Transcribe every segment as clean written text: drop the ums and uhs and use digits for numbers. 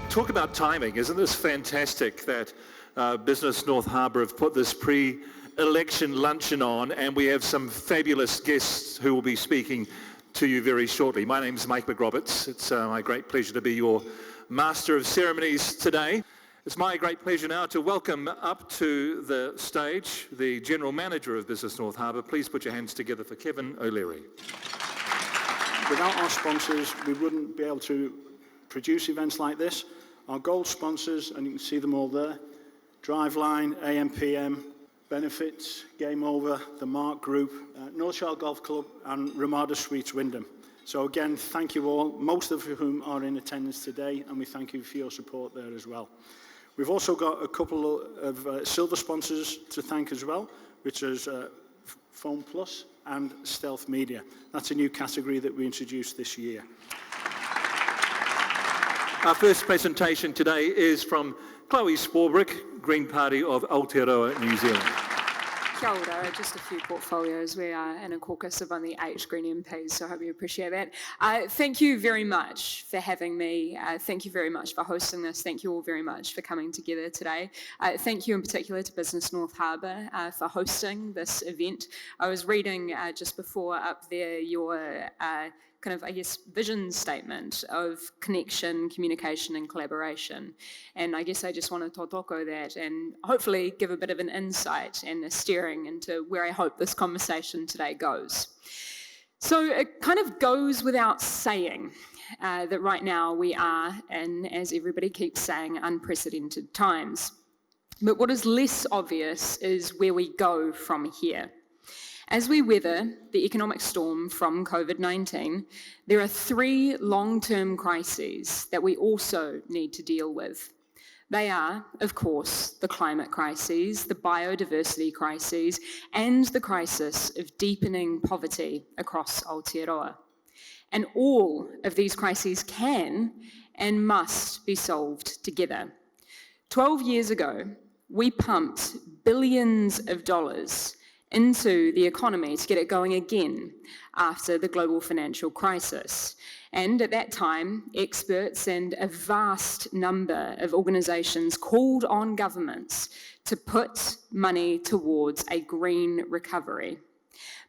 Talk about timing. Isn't this fantastic that Business North Harbour have put this pre-election luncheon on, and we have some fabulous guests who will be speaking to you very shortly. My name's Mike McRoberts. It's my great pleasure to be your Master of Ceremonies today. It's my great pleasure now to welcome up to the stage the General Manager of Business North Harbour. Please put your hands together for Kevin O'Leary. Without our sponsors, we wouldn't be able to produce events like this. Our gold sponsors, and you can see them all there, Driveline, AMPM, Benefits, Game Over, the Mark Group, North Shore Golf Club, and Ramada Suites Wyndham. So again, thank you all, most of whom are in attendance today, and we thank you for your support there as well. We've also got a couple of silver sponsors to thank as well, which is Phone Plus and Stealth Media. That's a new category that we introduced this year. Our first presentation today is from Chloe Swarbrick, Green Party of Aotearoa, New Zealand. Kia ora, just a few portfolios. We are in a caucus of only 8 Green MPs, so I hope you appreciate that. Thank you very much for having me. Thank you very much for hosting this. Thank you all very much for coming together today. Thank you in particular to Business North Harbour for hosting this event. I was reading just before up there your vision statement of connection, communication and collaboration. And I guess I just want to tautoko that and hopefully give a bit of an insight and a steering into where I hope this conversation today goes. So it kind of goes without saying that right now we are in, as everybody keeps saying, unprecedented times. But what is less obvious is where we go from here. As we weather the economic storm from COVID-19, there are 3 long-term crises that we also need to deal with. They are, of course, the climate crises, the biodiversity crises, and the crisis of deepening poverty across Aotearoa. And all of these crises can and must be solved together. 12 years ago, we pumped billions of dollars into the economy to get it going again after the global financial crisis. And at that time, experts and a vast number of organisations called on governments to put money towards a green recovery.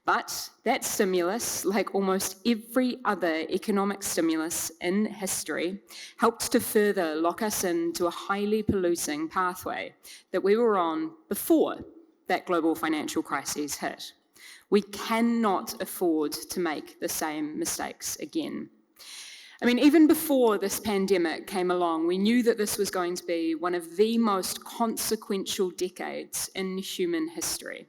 But that stimulus, like almost every other economic stimulus in history, helped to further lock us into a highly polluting pathway that we were on before that global financial crisis hit. We cannot afford to make the same mistakes again. I mean, even before this pandemic came along, we knew that this was going to be one of the most consequential decades in human history.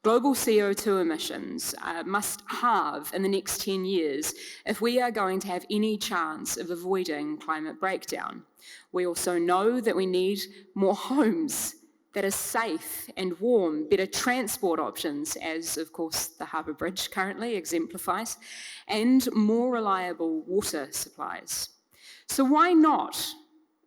Global CO2 emissions must halve in the next 10 years if we are going to have any chance of avoiding climate breakdown. We also know that we need more homes that are safe and warm, better transport options, as of course the Harbour Bridge currently exemplifies, and more reliable water supplies. So why not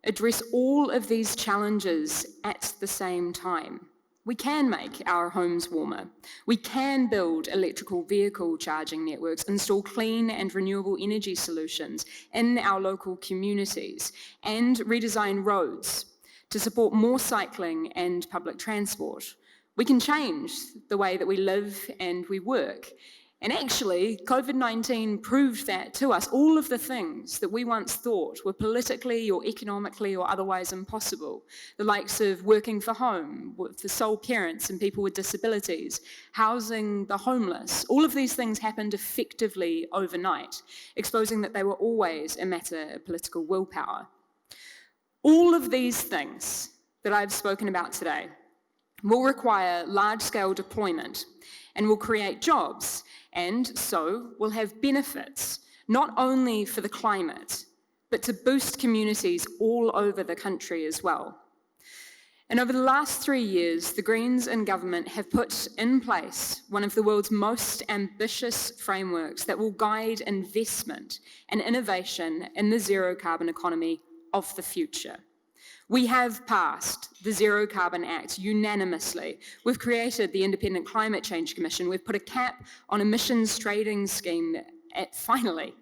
address all of these challenges at the same time? We can make our homes warmer. We can build electrical vehicle charging networks, install clean and renewable energy solutions in our local communities, and redesign roads to support more cycling and public transport. We can change the way that we live and we work. And actually, COVID-19 proved that to us. All of the things that we once thought were politically or economically or otherwise impossible, the likes of working from home for sole parents and people with disabilities, housing the homeless, all of these things happened effectively overnight, exposing that they were always a matter of political willpower. All of these things that I've spoken about today will require large-scale deployment and will create jobs, and so will have benefits, not only for the climate, but to boost communities all over the country as well. And over the last 3 years, the Greens in government have put in place one of the world's most ambitious frameworks that will guide investment and innovation in the zero carbon economy of the future. We have passed the Zero Carbon Act unanimously. We've created the Independent Climate Change Commission. We've put a cap on emissions trading scheme finally.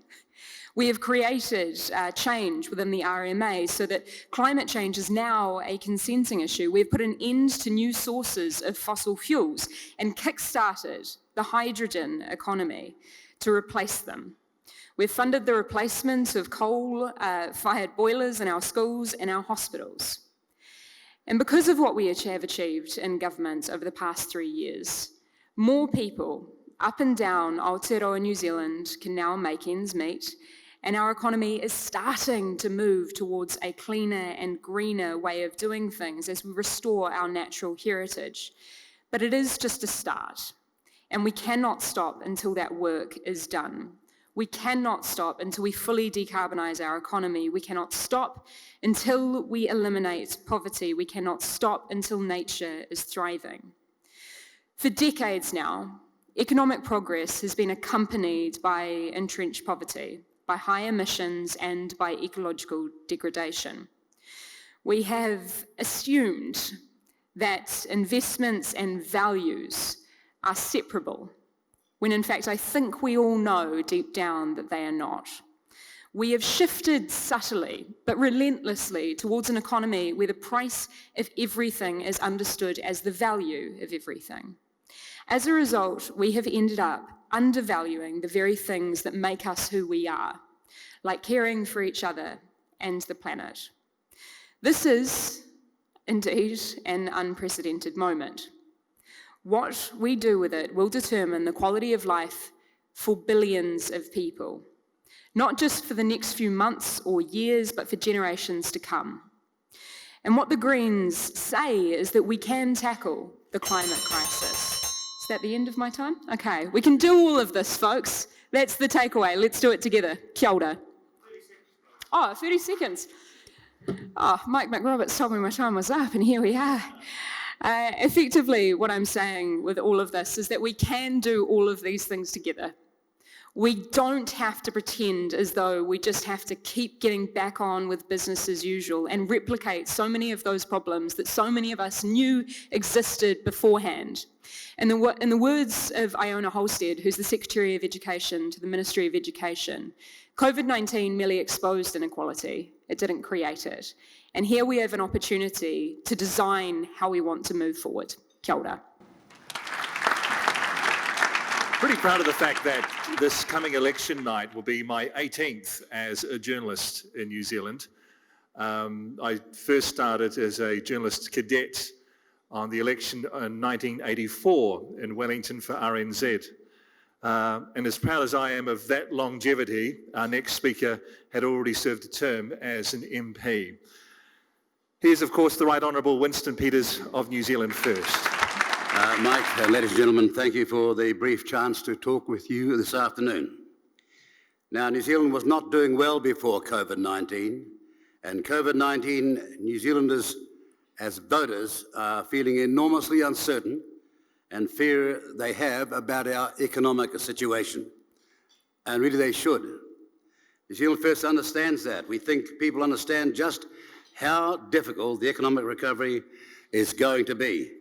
We have created change within the RMA so that climate change is now a consenting issue. We've put an end to new sources of fossil fuels and kick-started the hydrogen economy to replace them. We've funded the replacement of coal-fired boilers in our schools and our hospitals. And because of what we have achieved in government over the past 3 years, more people up and down Aotearoa New Zealand can now make ends meet, and our economy is starting to move towards a cleaner and greener way of doing things as we restore our natural heritage. But it is just a start, and we cannot stop until that work is done. We cannot stop until we fully decarbonise our economy. We cannot stop until we eliminate poverty. We cannot stop until nature is thriving. For decades now, economic progress has been accompanied by entrenched poverty, by high emissions and by ecological degradation. We have assumed that investments and values are separable, when in fact I think we all know deep down that they are not. We have shifted subtly but relentlessly towards an economy where the price of everything is understood as the value of everything. As a result, we have ended up undervaluing the very things that make us who we are, like caring for each other and the planet. This is, indeed, an unprecedented moment. What we do with it will determine the quality of life for billions of people, not just for the next few months or years, but for generations to come. And what the Greens say is that we can tackle the climate crisis. Is that the end of my time? Okay, we can do all of this, folks. That's the takeaway. Let's do it together. Kia ora. 30 seconds. Oh, Mike McRoberts told me my time was up, and here we are. Effectively, what I'm saying with all of this is that we can do all of these things together. We don't have to pretend as though we just have to keep getting back on with business as usual and replicate so many of those problems that so many of us knew existed beforehand. In the words of Iona Holstead, who's the Secretary of Education to the Ministry of Education, COVID-19 merely exposed inequality. It didn't create it. And here we have an opportunity to design how we want to move forward. Kia ora. Pretty proud of the fact that this coming election night will be my 18th as a journalist in New Zealand. I first started as a journalist cadet on the election in 1984 in Wellington for RNZ. And as proud as I am of that longevity, our next speaker had already served a term as an MP. Here's, of course, the Right Honourable Winston Peters of New Zealand First. Mike, ladies and gentlemen, thank you for the brief chance to talk with you this afternoon. Now, New Zealand was not doing well before COVID-19, and COVID-19, New Zealanders as voters are feeling enormously uncertain and fear they have about our economic situation. And really they should. New Zealand First understands that. We think people understand just how difficult the economic recovery is going to be.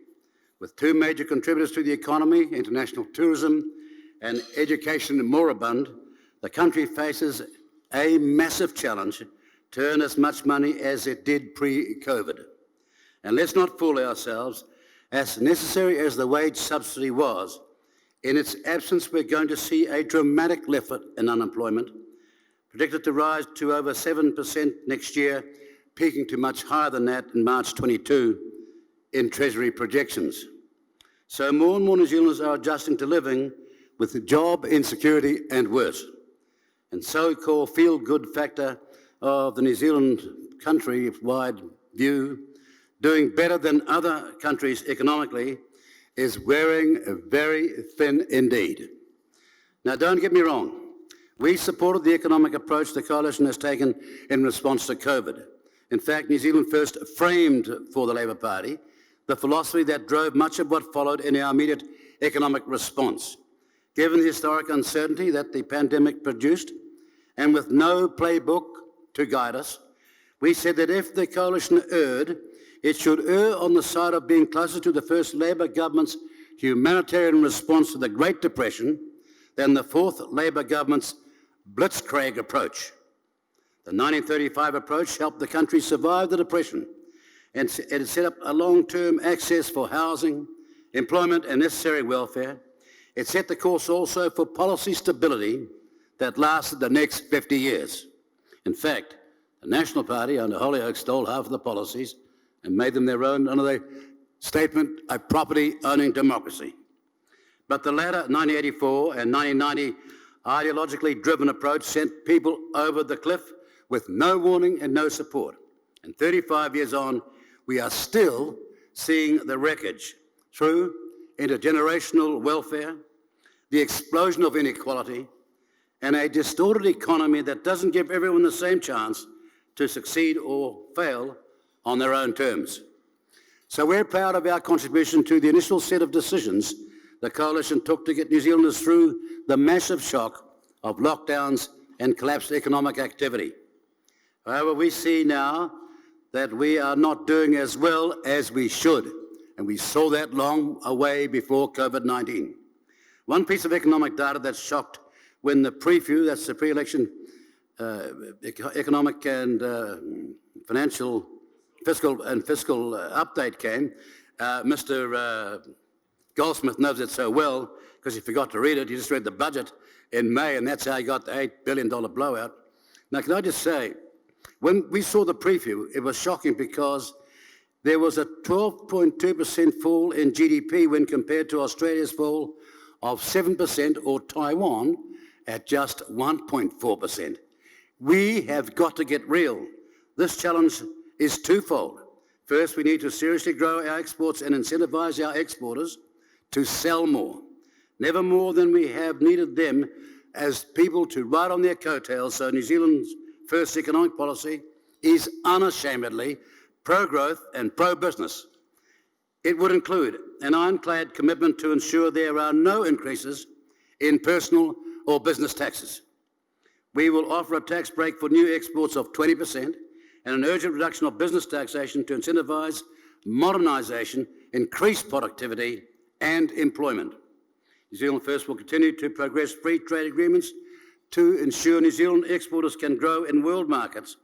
With two major contributors to the economy, international tourism and education moribund, the country faces a massive challenge to earn as much money as it did pre-COVID. And let's not fool ourselves, as necessary as the wage subsidy was, in its absence we're going to see a dramatic lift in unemployment, predicted to rise to over 7% next year, peaking to much higher than that in March 22 in Treasury projections. So more and more New Zealanders are adjusting to living with job insecurity and worse. And so-called feel-good factor of the New Zealand country-wide view, doing better than other countries economically, is wearing very thin indeed. Now, don't get me wrong. We supported the economic approach the Coalition has taken in response to COVID. In fact, New Zealand First framed for the Labour Party the philosophy that drove much of what followed in our immediate economic response. Given the historic uncertainty that the pandemic produced, and with no playbook to guide us, we said that if the Coalition erred, it should err on the side of being closer to the first Labour government's humanitarian response to the Great Depression than the fourth Labour government's blitzkrieg approach. The 1935 approach helped the country survive the Depression, and it set up a long-term access for housing, employment and necessary welfare. It set the course also for policy stability that lasted the next 50 years. In fact, the National Party under Holyoake stole half of the policies and made them their own under the statement, a property-owning democracy. But the latter 1984 and 1990 ideologically driven approach sent people over the cliff with no warning and no support. And 35 years on, we are still seeing the wreckage through intergenerational welfare, the explosion of inequality, and a distorted economy that doesn't give everyone the same chance to succeed or fail on their own terms. So we're proud of our contribution to the initial set of decisions the Coalition took to get New Zealanders through the massive shock of lockdowns and collapsed economic activity. However, we see now that we are not doing as well as we should, and we saw that long away before COVID-19. One piece of economic data that shocked when the preview, that's the pre-election economic and fiscal update came, Mr. Goldsmith knows it so well because he forgot to read it. He just read the budget in May, and that's how he got the $8 billion blowout. Now, can I just say, when we saw the preview, it was shocking because there was a 12.2% fall in GDP when compared to Australia's fall of 7% or Taiwan at just 1.4%. We have got to get real. This challenge is twofold. First, we need to seriously grow our exports and incentivize our exporters to sell more, never more than we have needed them as people to ride on their coattails. So New Zealand's first economic policy is unashamedly pro-growth and pro-business. It would include an ironclad commitment to ensure there are no increases in personal or business taxes. We will offer a tax break for new exports of 20% and an urgent reduction of business taxation to incentivise modernisation, increase productivity and employment. New Zealand First will continue to progress free trade agreements to ensure New Zealand exporters can grow in world markets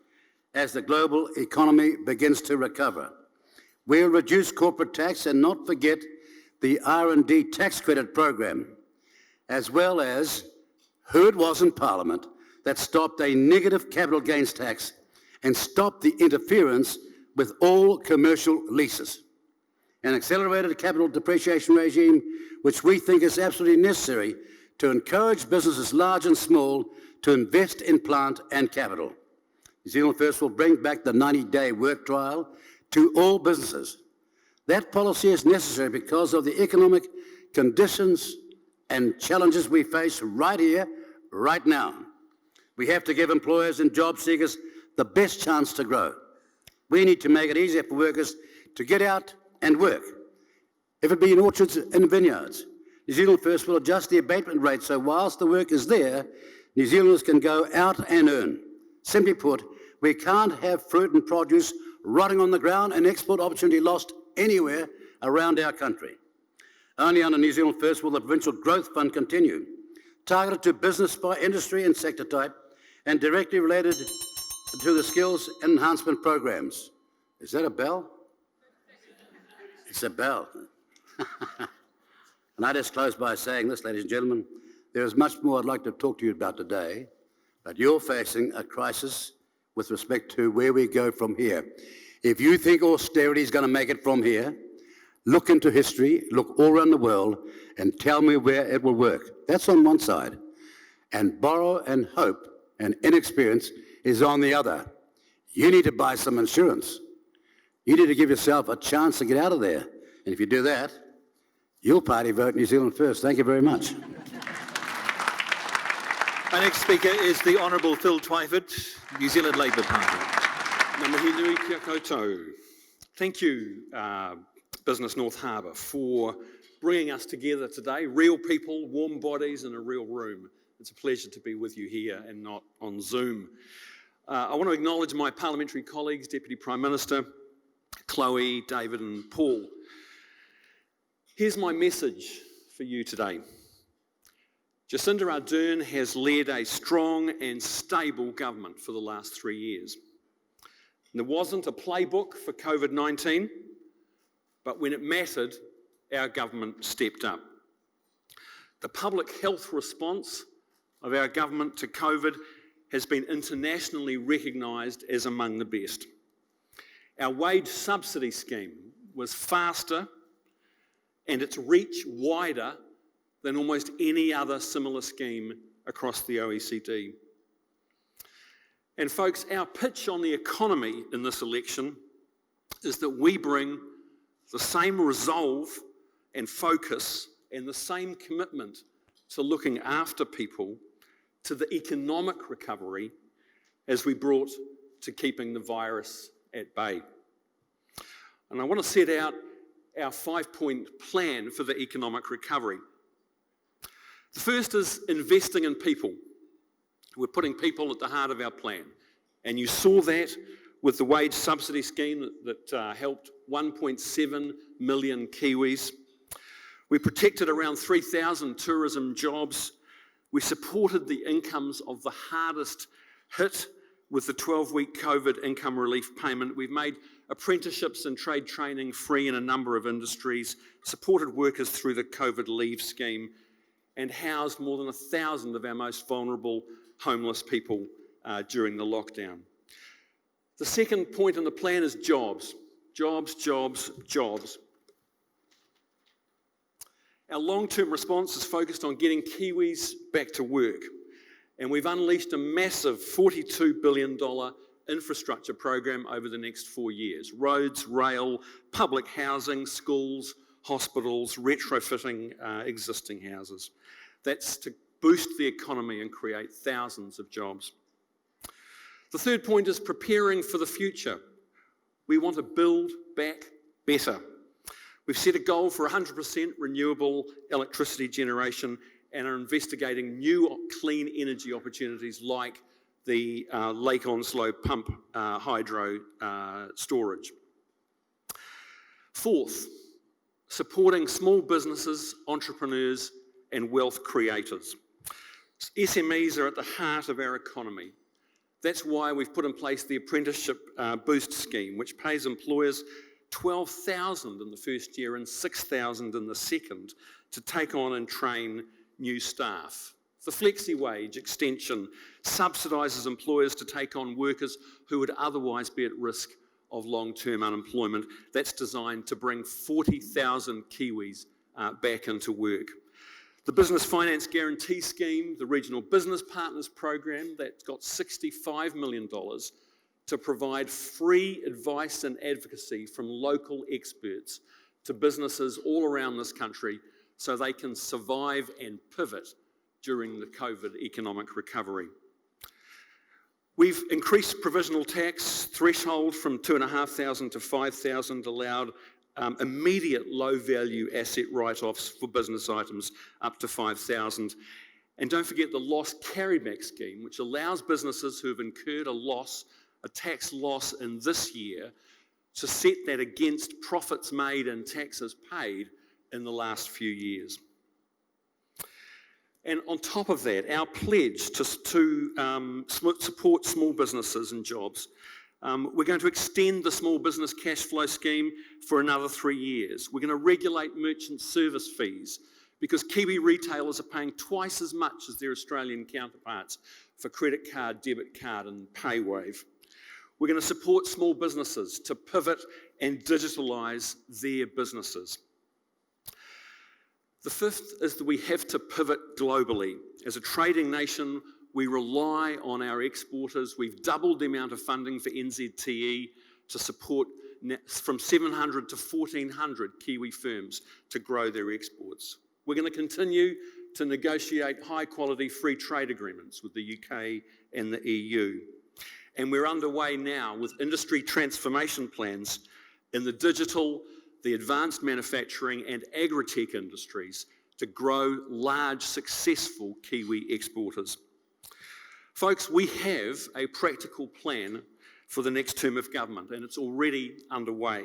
as the global economy begins to recover. We'll reduce corporate tax and not forget the R&D tax credit program, as well as who it was in Parliament that stopped a negative capital gains tax and stopped the interference with all commercial leases. An accelerated capital depreciation regime, which we think is absolutely necessary to encourage businesses large and small to invest in plant and capital. New Zealand First will bring back the 90-day work trial to all businesses. That policy is necessary because of the economic conditions and challenges we face right here, right now. We have to give employers and job seekers the best chance to grow. We need to make it easier for workers to get out and work. If it be in orchards and vineyards, New Zealand First will adjust the abatement rate so whilst the work is there, New Zealanders can go out and earn. Simply put, we can't have fruit and produce rotting on the ground and export opportunity lost anywhere around our country. Only under New Zealand First will the Provincial Growth Fund continue, targeted to business by industry and sector type and directly related to the skills enhancement programs. Is that a bell? It's a bell. And I just close by saying this, ladies and gentlemen, there is much more I'd like to talk to you about today, but you're facing a crisis with respect to where we go from here. If you think austerity is going to make it from here, look into history, look all around the world, and tell me where it will work. That's on one side. And borrow and hope and inexperience is on the other. You need to buy some insurance. You need to give yourself a chance to get out of there. And if you do that, you'll party vote New Zealand First. Thank you very much. Our next speaker is the Honourable Phil Twyford, New Zealand Labour Party. Ngā mihi nui kia koutou. Thank you, Business North Harbour, for bringing us together today. Real people, warm bodies in a real room. It's a pleasure to be with you here and not on Zoom. I want to acknowledge my parliamentary colleagues, Deputy Prime Minister, Chloe, David and Paul. Here's my message for you today. Jacinda Ardern has led a strong and stable government for the last 3 years. And there wasn't a playbook for COVID-19, but when it mattered, our government stepped up. The public health response of our government to COVID has been internationally recognised as among the best. Our wage subsidy scheme was faster and its reach wider than almost any other similar scheme across the OECD. And folks, our pitch on the economy in this election is that we bring the same resolve and focus and the same commitment to looking after people to the economic recovery as we brought to keeping the virus at bay. And I want to set out our 5-point plan for the economic recovery. The first is investing in people. We're putting people at the heart of our plan. And you saw that with the wage subsidy scheme that helped 1.7 million Kiwis. We protected around 3,000 tourism jobs. We supported the incomes of the hardest hit with the 12-week COVID income relief payment. We've made apprenticeships and trade training free in a number of industries, supported workers through the COVID leave scheme, and housed more than 1,000 of our most vulnerable homeless people during the lockdown. The second point in the plan is jobs. Jobs, jobs, jobs. Our long-term response is focused on getting Kiwis back to work. And we've unleashed a massive $42 billion infrastructure program over the next 4 years. Roads, rail, public housing, schools, hospitals, retrofitting existing houses. That's to boost the economy and create thousands of jobs. The third point is preparing for the future. We want to build back better. We've set a goal for 100% renewable electricity generation and are investigating new clean energy opportunities like the Lake Onslow pump hydro storage. Fourth, supporting small businesses, entrepreneurs and wealth creators. SMEs are at the heart of our economy. That's why we've put in place the Apprenticeship Boost Scheme, which pays employers $12,000 in the first year and $6,000 in the second to take on and train new staff. The flexi wage extension subsidises employers to take on workers who would otherwise be at risk of long-term unemployment. That's designed to bring 40,000 Kiwis back into work. The Business Finance Guarantee Scheme, the Regional Business Partners Program, that's got $65 million to provide free advice and advocacy from local experts to businesses all around this country so they can survive and pivot during the COVID economic recovery. We've increased provisional tax threshold from $2,500 to $5,000, allowed immediate low-value asset write-offs for business items up to $5,000. And don't forget the loss carryback scheme, which allows businesses who have incurred a tax loss in this year, to set that against profits made and taxes paid in the last few years. And on top of that, our pledge to support small businesses and jobs. We're going to extend the small business cash flow scheme for another 3 years. We're going to regulate merchant service fees because Kiwi retailers are paying twice as much as their Australian counterparts for credit card, debit card and PayWave. We're going to support small businesses to pivot and digitalise their businesses. The fifth is that we have to pivot globally. As a trading nation, we rely on our exporters. We've doubled the amount of funding for NZTE to support from 700 to 1,400 Kiwi firms to grow their exports. We're going to continue to negotiate high-quality free trade agreements with the UK and the EU. And we're underway now with industry transformation plans in the digital, the advanced manufacturing and agri-tech industries to grow large, successful Kiwi exporters. Folks, we have a practical plan for the next term of government and it's already underway.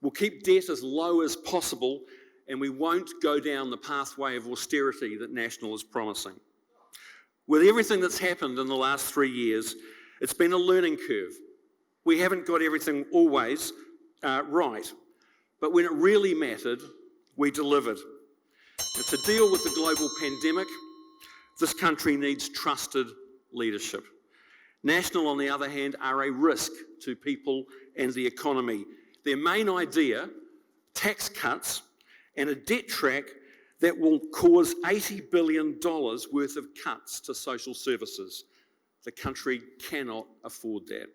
We'll keep debt as low as possible and we won't go down the pathway of austerity that National is promising. With everything that's happened in the last 3 years, it's been a learning curve. We haven't got everything always right, but when it really mattered, we delivered. And to deal with the global pandemic, this country needs trusted leadership. National, on the other hand, are a risk to people and the economy. Their main idea, tax cuts and a debt track that will cause $80 billion worth of cuts to social services. The country cannot afford that.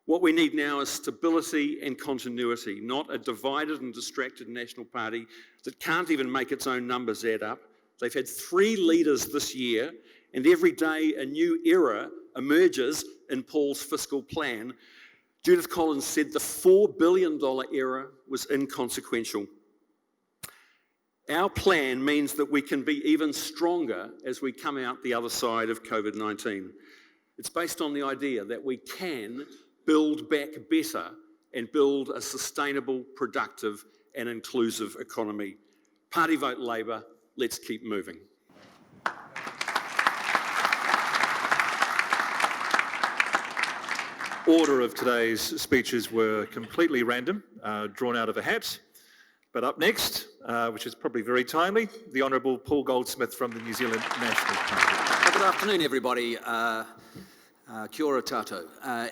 What we need now is stability and continuity, not a divided and distracted National Party that can't even make its own numbers add up. They've had 3 leaders this year, and every day a new era emerges in Paul's fiscal plan. Judith Collins said the $4 billion era was inconsequential. Our plan means that we can be even stronger as we come out the other side of COVID-19. It's based on the idea that we can build back better and build a sustainable, productive and inclusive economy. Party vote Labor, let's keep moving. Order of today's speeches were completely random, drawn out of a hat. But up next, which is probably very timely, the Honourable Paul Goldsmith from the New Zealand National Party. Good afternoon, everybody. Kia ora tātou.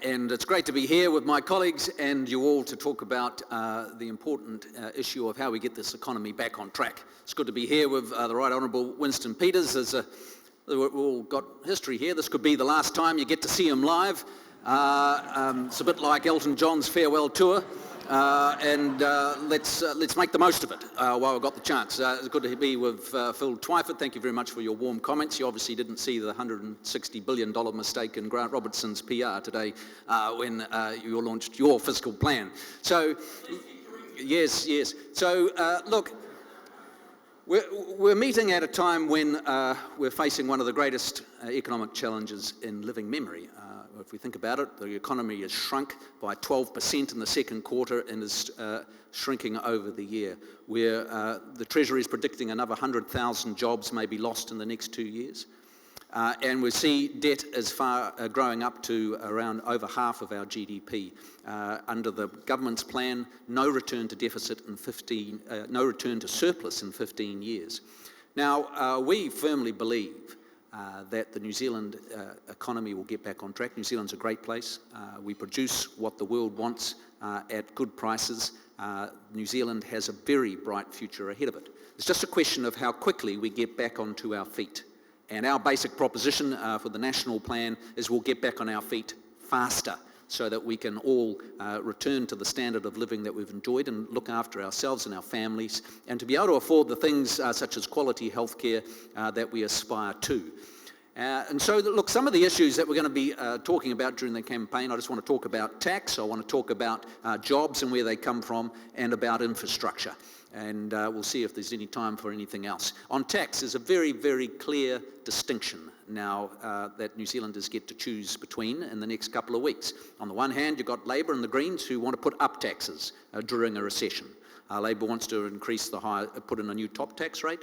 And it's great to be here with my colleagues and you all to talk about the important issue of how we get this economy back on track. It's good to be here with the Right Honourable Winston Peters. We've all got history here. This could be the last time you get to see him live. It's a bit like Elton John's farewell tour. Let's make the most of it while we've got the chance. It's good to be with Phil Twyford. Thank you very much for your warm comments. You obviously didn't see the $160 billion mistake in Grant Robertson's PR today when you launched your fiscal plan. So, yes. So, look, we're meeting at a time when we're facing one of the greatest economic challenges in living memory. If we think about it, the economy has shrunk by 12% in the second quarter and is shrinking over the year, where the Treasury is predicting another 100,000 jobs may be lost in the next 2 years. And we see debt as far growing up to around over half of our GDP. Under the government's plan, no return to deficit in no return to surplus in 15 years. Now, we firmly believe that the New Zealand economy will get back on track. New Zealand's a great place. We produce what the world wants at good prices. New Zealand has a very bright future ahead of it. It's just a question of how quickly we get back onto our feet. And our basic proposition for the national plan is we'll get back on our feet faster so that we can all return to the standard of living that we've enjoyed and look after ourselves and our families and to be able to afford the things such as quality healthcare that we aspire to. And so, look, some of the issues that we're going to be talking about during the campaign, I just want to talk about tax, I want to talk about jobs and where they come from, and about infrastructure. And we'll see if there's any time for anything else. On tax, there's a very, very clear distinction now that New Zealanders get to choose between in the next couple of weeks. On the one hand, you've got Labor and the Greens who want to put up taxes during a recession. Labor wants to increase put in a new top tax rate.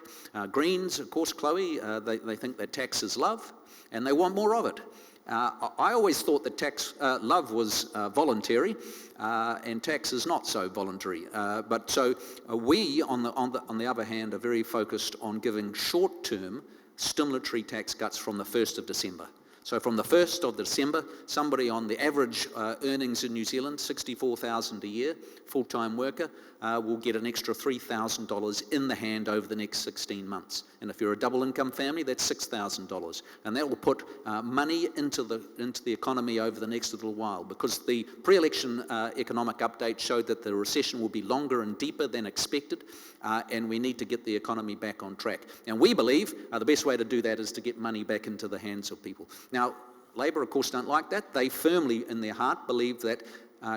Greens, of course, Chloe, they think that tax is love and they want more of it. I always thought that love was voluntary and tax is not so voluntary. But so we, on the other hand, are very focused on giving short-term stimulatory tax cuts from the 1st of December. So from the 1st of December, somebody on the average earnings in New Zealand, $64,000 a year, full-time worker, will get an extra $3,000 in the hand over the next 16 months. And if you're a double-income family, that's $6,000. And that will put money into the economy over the next little while, because the pre-election economic update showed that the recession will be longer and deeper than expected, and we need to get the economy back on track. And we believe the best way to do that is to get money back into the hands of people. Now, Labor, of course, don't like that. They firmly, in their heart, believe that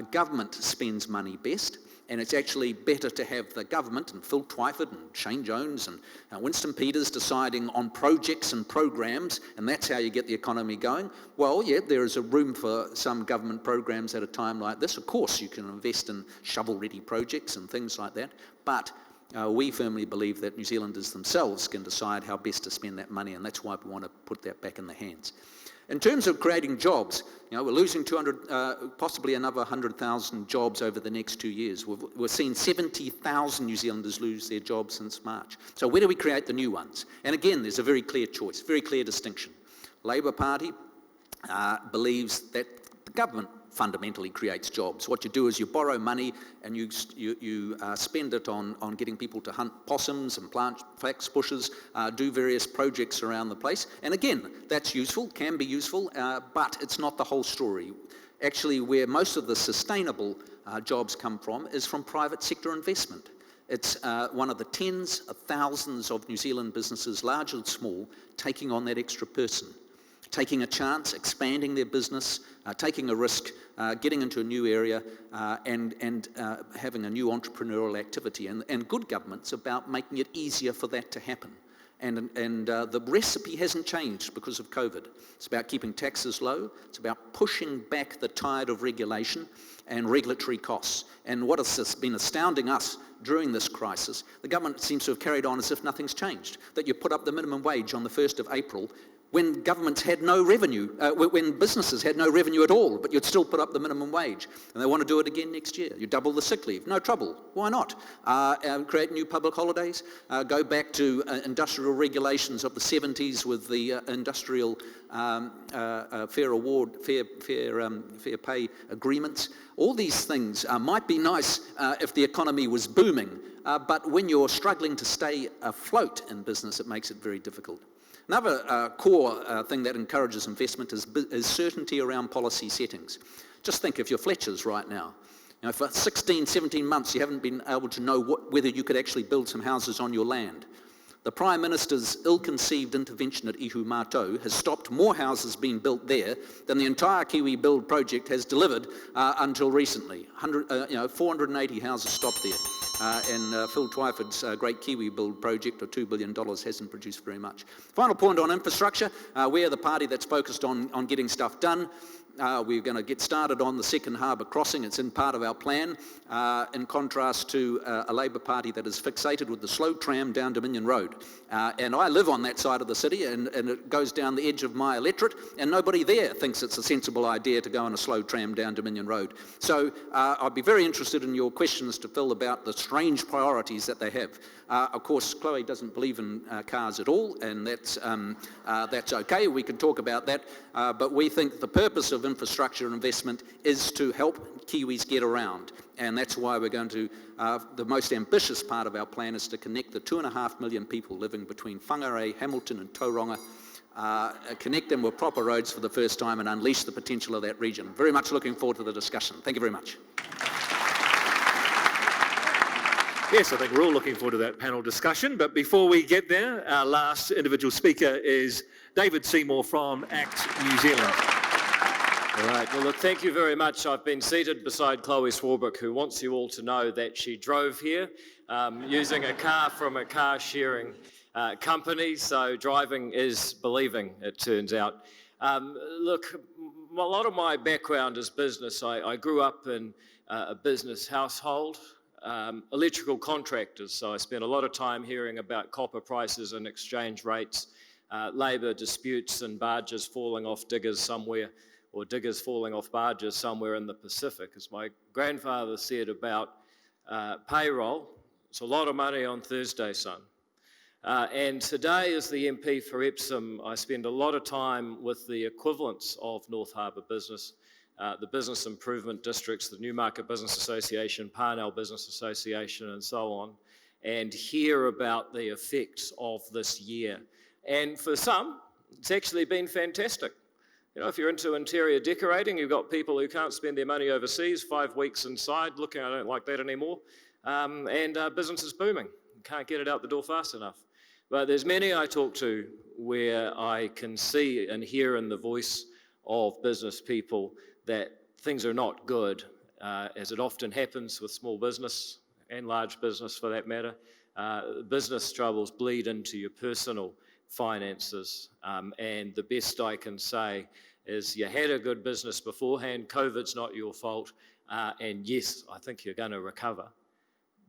government spends money best, and it's actually better to have the government and Phil Twyford and Shane Jones and Winston Peters deciding on projects and programs, and that's how you get the economy going. Well, yeah, there is a room for some government programs at a time like this. Of course, you can invest in shovel-ready projects and things like that, but we firmly believe that New Zealanders themselves can decide how best to spend that money, and that's why we want to put that back in their hands. In terms of creating jobs, we're losing 200, possibly another 100,000 jobs over the next 2 years. We've seen 70,000 New Zealanders lose their jobs since March. So where do we create the new ones? And again, there's a very clear choice, very clear distinction. Labour Party believes that the government fundamentally creates jobs. What you do is you borrow money and you spend it on getting people to hunt possums and plant flax bushes, do various projects around the place. And again, that's useful, can be useful, but it's not the whole story. Actually, where most of the sustainable jobs come from is from private sector investment. It's one of the tens of thousands of New Zealand businesses, large and small, taking on that extra person, taking a chance, expanding their business, taking a risk, getting into a new area, and having a new entrepreneurial activity. And good government's about making it easier for that to happen. And the recipe hasn't changed because of COVID. It's about keeping taxes low. It's about pushing back the tide of regulation and regulatory costs. And what has been astounding us during this crisis, the government seems to have carried on as if nothing's changed, that you put up the minimum wage on the 1st of April when governments had no revenue, when businesses had no revenue at all, but you'd still put up the minimum wage. And they want to do it again next year. You double the sick leave, no trouble. Why not? Create new public holidays, go back to industrial regulations of the 70s with the industrial fair pay agreements. All these things might be nice if the economy was booming, but when you're struggling to stay afloat in business, it makes it very difficult. Another core thing that encourages investment is certainty around policy settings. Just think if you're Fletchers right now, for 16, 17 months you haven't been able to know whether you could actually build some houses on your land. The Prime Minister's ill-conceived intervention at Ihu Mātou has stopped more houses being built there than the entire Kiwi Build project has delivered until recently. 480 houses stopped there. And Phil Twyford's great Kiwi Build project of $2 billion hasn't produced very much. Final point on infrastructure. We are the party that's focused on getting stuff done. We're going to get started on the second harbour crossing. It's in part of our plan, in contrast to a Labour Party that is fixated with the slow tram down Dominion Road. And I live on that side of the city, and it goes down the edge of my electorate, and nobody there thinks it's a sensible idea to go on a slow tram down Dominion Road. So I'd be very interested in your questions to Phil about the strange priorities that they have. Of course, Chloe doesn't believe in cars at all, and that's okay. We can talk about that. But we think the purpose of infrastructure investment is to help Kiwis get around. And that's why we're going to, the most ambitious part of our plan is to connect the 2.5 million people living between Whangarei, Hamilton and Tauranga, connect them with proper roads for the first time and unleash the potential of that region. Very much looking forward to the discussion. Thank you very much. Yes, I think we're all looking forward to that panel discussion. But before we get there, our last individual speaker is David Seymour from ACT New Zealand. All right, well, look, thank you very much. I've been seated beside Chloe Swarbrick, who wants you all to know that she drove here using a car from a car-sharing company, so driving is believing, it turns out. Look, a lot of my background is business. I grew up in a business household, electrical contractors, so I spent a lot of time hearing about copper prices and exchange rates, labour disputes and barges falling off diggers somewhere, or diggers falling off barges somewhere in the Pacific. As my grandfather said about payroll, it's a lot of money on Thursday, son. And today, as the MP for Epsom, I spend a lot of time with the equivalents of North Harbour business, the business improvement districts, the Newmarket Business Association, Parnell Business Association, and so on, and hear about the effects of this year. And for some, it's actually been fantastic. If you're into interior decorating, you've got people who can't spend their money overseas, 5 weeks inside, looking, I don't like that anymore, and business is booming. You can't get it out the door fast enough. But there's many I talk to where I can see and hear in the voice of business people that things are not good, as it often happens with small business and large business for that matter. Business troubles bleed into your personal finances, and the best I can say is you had a good business beforehand, COVID's not your fault, and yes, I think you're going to recover.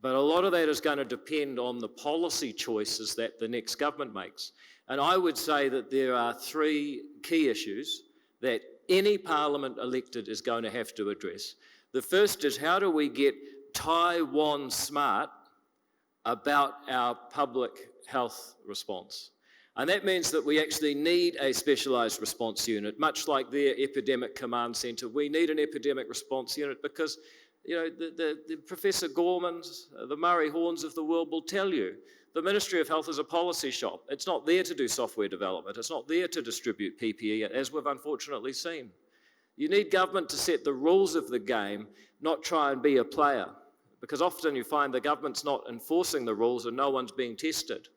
But a lot of that is going to depend on the policy choices that the next government makes. And I would say that there are three key issues that any parliament elected is going to have to address. The first is, how do we get Taiwan smart about our public health response? And that means that we actually need a specialised response unit, much like their epidemic command centre. We need an epidemic response unit because, you know, the Professor Gormans, the Murray Horns of the world will tell you the Ministry of Health is a policy shop. It's not there to do software development. It's not there to distribute PPE, as we've unfortunately seen. You need government to set the rules of the game, not try and be a player, because often you find the government's not enforcing the rules and no one's being tested.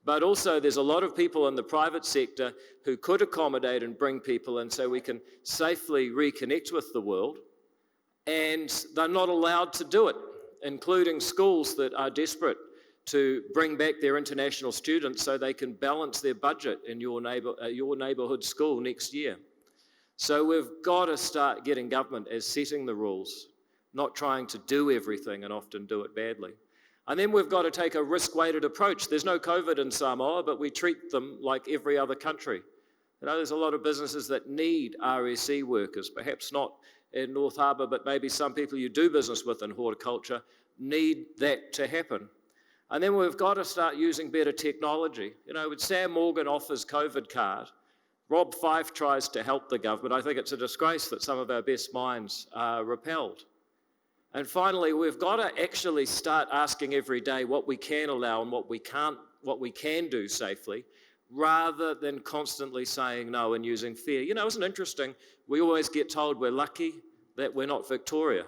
But also there's a lot of people in the private sector who could accommodate and bring people in so we can safely reconnect with the world, and they're not allowed to do it, including schools that are desperate to bring back their international students so they can balance their budget in your neighbourhood school next year. So we've got to start getting government as setting the rules, not trying to do everything and often do it badly. And then we've got to take a risk-weighted approach. There's no COVID in Samoa, but we treat them like every other country. You know, there's a lot of businesses that need RSE workers, perhaps not in North Harbour, but maybe some people you do business with in horticulture need that to happen. And then we've got to start using better technology. You know, when Sam Morgan offers COVID card, Rob Fife tries to help the government. I think it's a disgrace that some of our best minds are repelled. And finally, we've got to actually start asking every day what we can allow and what we can do safely, rather than constantly saying no and using fear. You know, isn't it interesting? We always get told we're lucky that we're not Victoria,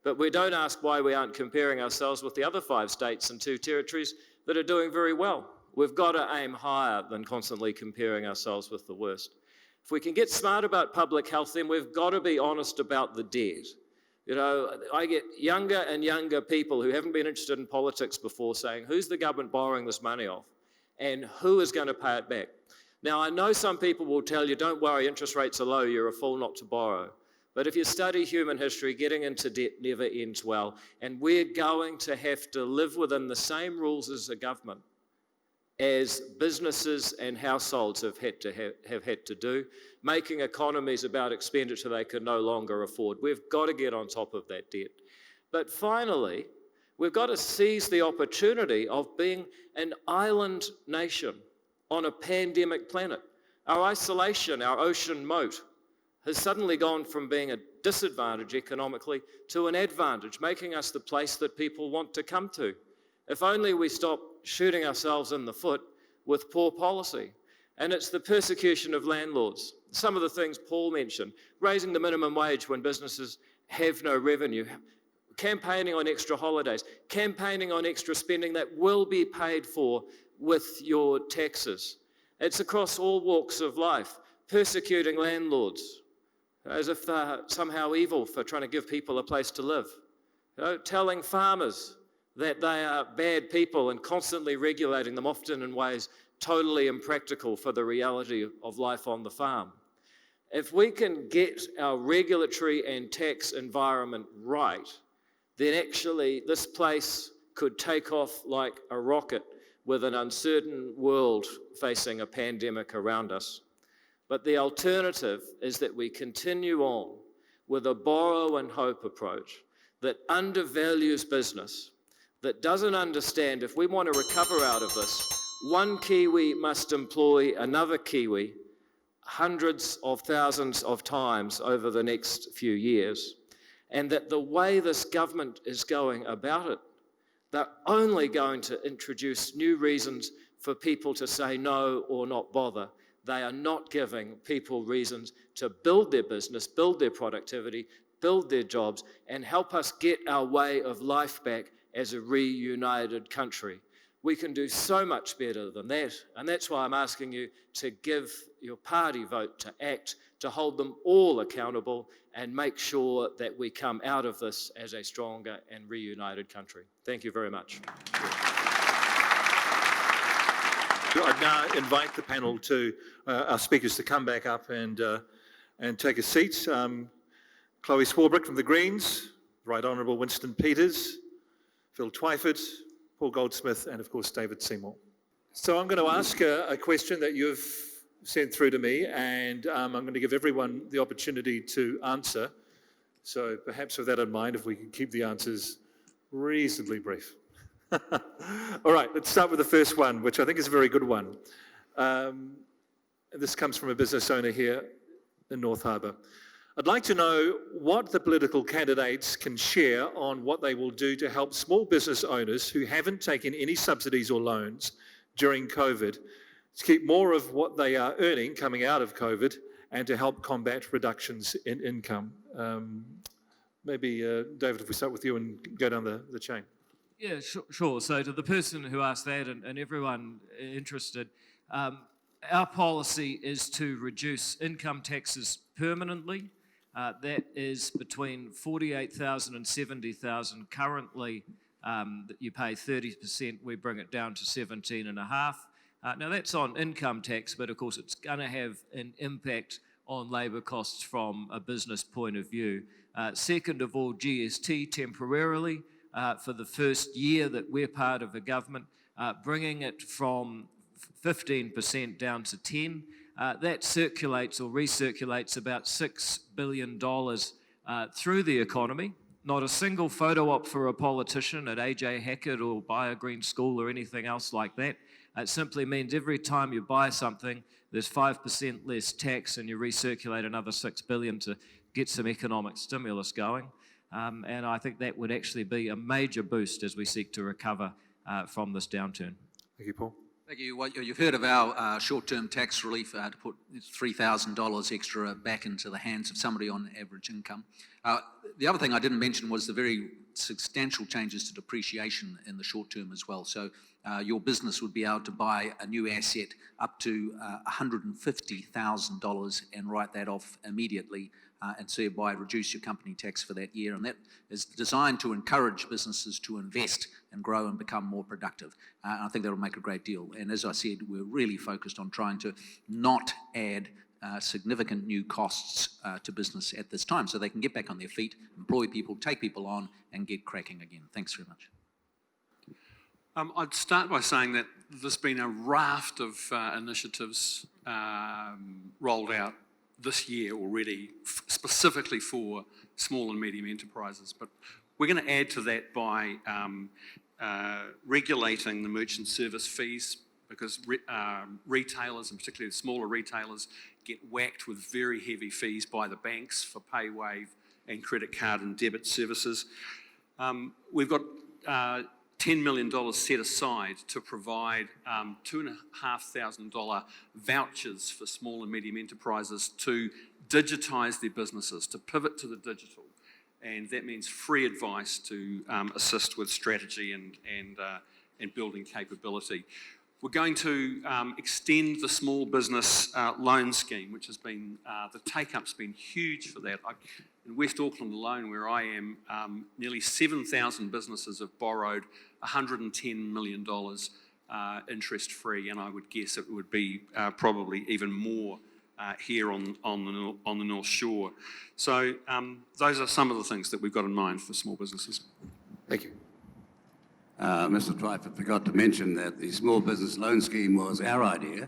but we don't ask why we aren't comparing ourselves with the other 5 states and 2 territories that are doing very well. We've got to aim higher than constantly comparing ourselves with the worst. If we can get smart about public health, then we've got to be honest about the debt. You know, I get younger and younger people who haven't been interested in politics before saying, who's the government borrowing this money off? And who is going to pay it back? Now, I know some people will tell you, don't worry, interest rates are low, you're a fool not to borrow. But if you study human history, getting into debt never ends well. And we're going to have to live within the same rules as a government as businesses and households have had to do, making economies about expenditure they can no longer afford. We've got to get on top of that debt. But finally, we've got to seize the opportunity of being an island nation on a pandemic planet. Our isolation, our ocean moat, has suddenly gone from being a disadvantage economically to an advantage, making us the place that people want to come to. If only we stop shooting ourselves in the foot with poor policy. And it's the persecution of landlords. Some of the things Paul mentioned, raising the minimum wage when businesses have no revenue, campaigning on extra holidays, campaigning on extra spending that will be paid for with your taxes. It's across all walks of life, persecuting landlords as if they're somehow evil for trying to give people a place to live. You know, telling farmers that they are bad people and constantly regulating them, often in ways totally impractical for the reality of life on the farm. If we can get our regulatory and tax environment right, then actually this place could take off like a rocket with an uncertain world facing a pandemic around us. But the alternative is that we continue on with a borrow and hope approach that undervalues business, that doesn't understand if we want to recover out of this, one Kiwi must employ another Kiwi hundreds of thousands of times over the next few years, and that the way this government is going about it, they're only going to introduce new reasons for people to say no or not bother. They are not giving people reasons to build their business, build their productivity, build their jobs, and help us get our way of life back as a reunited country. We can do so much better than that, and that's why I'm asking you to give your party vote to ACT, to hold them all accountable and make sure that we come out of this as a stronger and reunited country. Thank you very much. I'd now invite the panel to our speakers to come back up and take a seat. Chloe Swarbrick from the Greens, Right Honourable Winston Peters, Phil Twyford, Paul Goldsmith, and of course David Seymour. So I'm going to ask a question that you've sent through to me, and I'm going to give everyone the opportunity to answer. So perhaps with that in mind, if we can keep the answers reasonably brief. All right, let's start with the first one, which I think is a very good one. This comes from a business owner here in North Harbour. I'd like to know what the political candidates can share on what they will do to help small business owners who haven't taken any subsidies or loans during COVID to keep more of what they are earning coming out of COVID and to help combat reductions in income. Maybe, David, if we start with you and go down the chain. Yeah, sure. So to the person who asked that and everyone interested, our policy is to reduce income taxes permanently. That is between 48,000 and 70,000 currently. That you pay 30%, we bring it down to 17.5. Now that's on income tax, but of course it's going to have an impact on labour costs from a business point of view. Second of all, GST temporarily for the first year that we're part of a government, bringing it from 15% down to 10%. That circulates or recirculates about $6 billion through the economy. Not a single photo op for a politician at AJ Hackett or Buy a Green School or anything else like that. It simply means every time you buy something, there's 5% less tax and you recirculate another $6 billion to get some economic stimulus going. And I think that would actually be a major boost as we seek to recover from this downturn. Thank you, Paul. Thank you. Well, you've heard of our short-term tax relief to put $3,000 extra back into the hands of somebody on average income. The other thing I didn't mention was the very substantial changes to depreciation in the short term as well. So your business would be able to buy a new asset up to $150,000 and write that off immediately and thereby reduce your company tax for that year. And that is designed to encourage businesses to invest and grow and become more productive. I think that will make a great deal. And as I said, we're really focused on trying to not add significant new costs to business at this time so they can get back on their feet, employ people, take people on, and get cracking again. Thanks very much. I'd start by saying that there's been a raft of initiatives rolled out this year already, specifically for small and medium enterprises. But we're going to add to that by regulating the merchant service fees, because retailers, and particularly the smaller retailers, get whacked with very heavy fees by the banks for pay wave and credit card and debit services. We've got $10 million set aside to provide $2,500 vouchers for small and medium enterprises to digitise their businesses, to pivot to the digital. And that means free advice to assist with strategy and building capability. We're going to extend the small business loan scheme, which has been, the take-up's been huge for that. In West Auckland alone, where I am, nearly 7,000 businesses have borrowed $110 million interest-free, and I would guess it would be probably even more here on the North Shore. So those are some of the things that we've got in mind for small businesses. Thank you. Mr. Twyford forgot to mention that the small business loan scheme was our idea,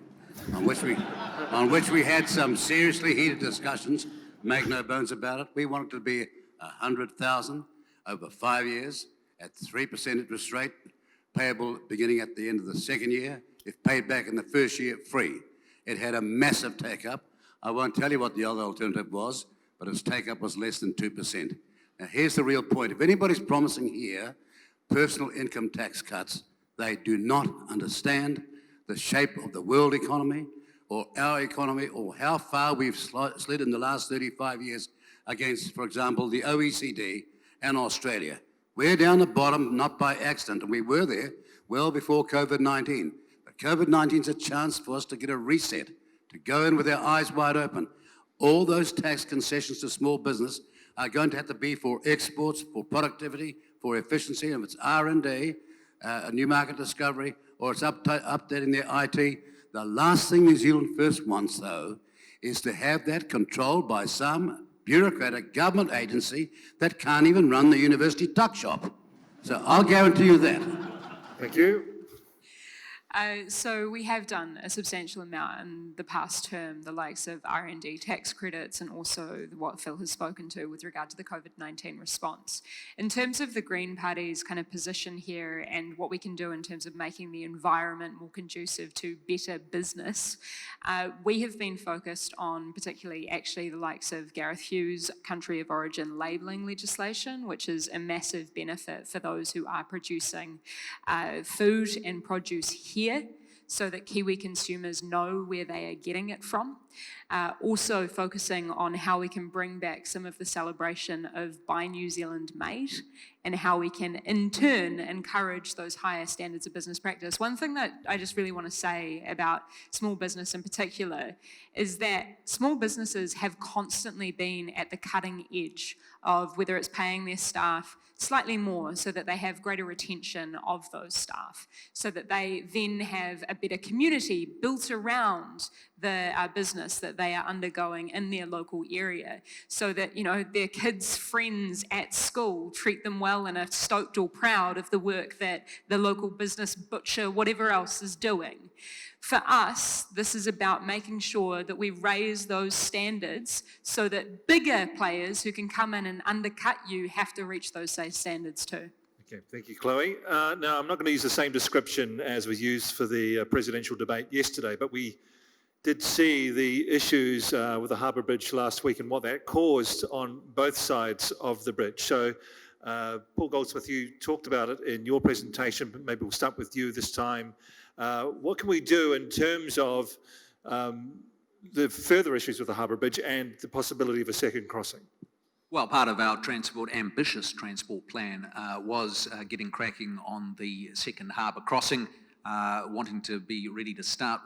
on which we had some seriously heated discussions. Make no bones about it. We wanted it to be $100,000 over 5 years at 3% interest rate, payable beginning at the end of the second year. If paid back in the first year, free. It had a massive take-up. I won't tell you what the other alternative was, but its take-up was less than 2%. Now, here's the real point. If anybody's promising here personal income tax cuts, they do not understand the shape of the world economy or our economy or how far we've slid in the last 35 years against, for example, the OECD and Australia. We're down the bottom, not by accident, and we were there well before COVID-19. But COVID-19 is a chance for us to get a reset, to go in with our eyes wide open. All those tax concessions to small business are going to have to be for exports, for productivity, for efficiency, and if it's R&D, a new market discovery, or it's updating their IT. The last thing New Zealand First wants, though, is to have that controlled by some bureaucratic government agency that can't even run the university tuck shop. So I'll guarantee you that. Thank you. So we have done a substantial amount in the past term, the likes of R&D tax credits and also what Phil has spoken to with regard to the COVID-19 response. In terms of the Green Party's kind of position here and what we can do in terms of making the environment more conducive to better business, we have been focused on particularly actually the likes of Gareth Hughes' country of origin labelling legislation, which is a massive benefit for those who are producing food and produce here, so that Kiwi consumers know where they are getting it from. Also focusing on how we can bring back some of the celebration of Buy New Zealand Made and how we can in turn encourage those higher standards of business practice. One thing that I just really want to say about small business in particular is that small businesses have constantly been at the cutting edge of whether it's paying their staff slightly more so that they have greater retention of those staff, so that they then have a better community built around the business that they are undergoing in their local area, so that, you know, their kids' friends at school treat them well and are stoked or proud of the work that the local business butcher, whatever else, is doing. For us, this is about making sure that we raise those standards so that bigger players who can come in and undercut you have to reach those same standards too. Okay, thank you, Chloe. Now, I'm not going to use the same description as was used for the presidential debate yesterday, but we did see the issues with the Harbour Bridge last week and what that caused on both sides of the bridge. So, Paul Goldsmith, you talked about it in your presentation, but maybe we'll start with you this time. What can we do in terms of the further issues with the Harbour Bridge and the possibility of a second crossing? Well, part of our ambitious transport plan was getting cracking on the second harbour crossing, wanting to be ready to start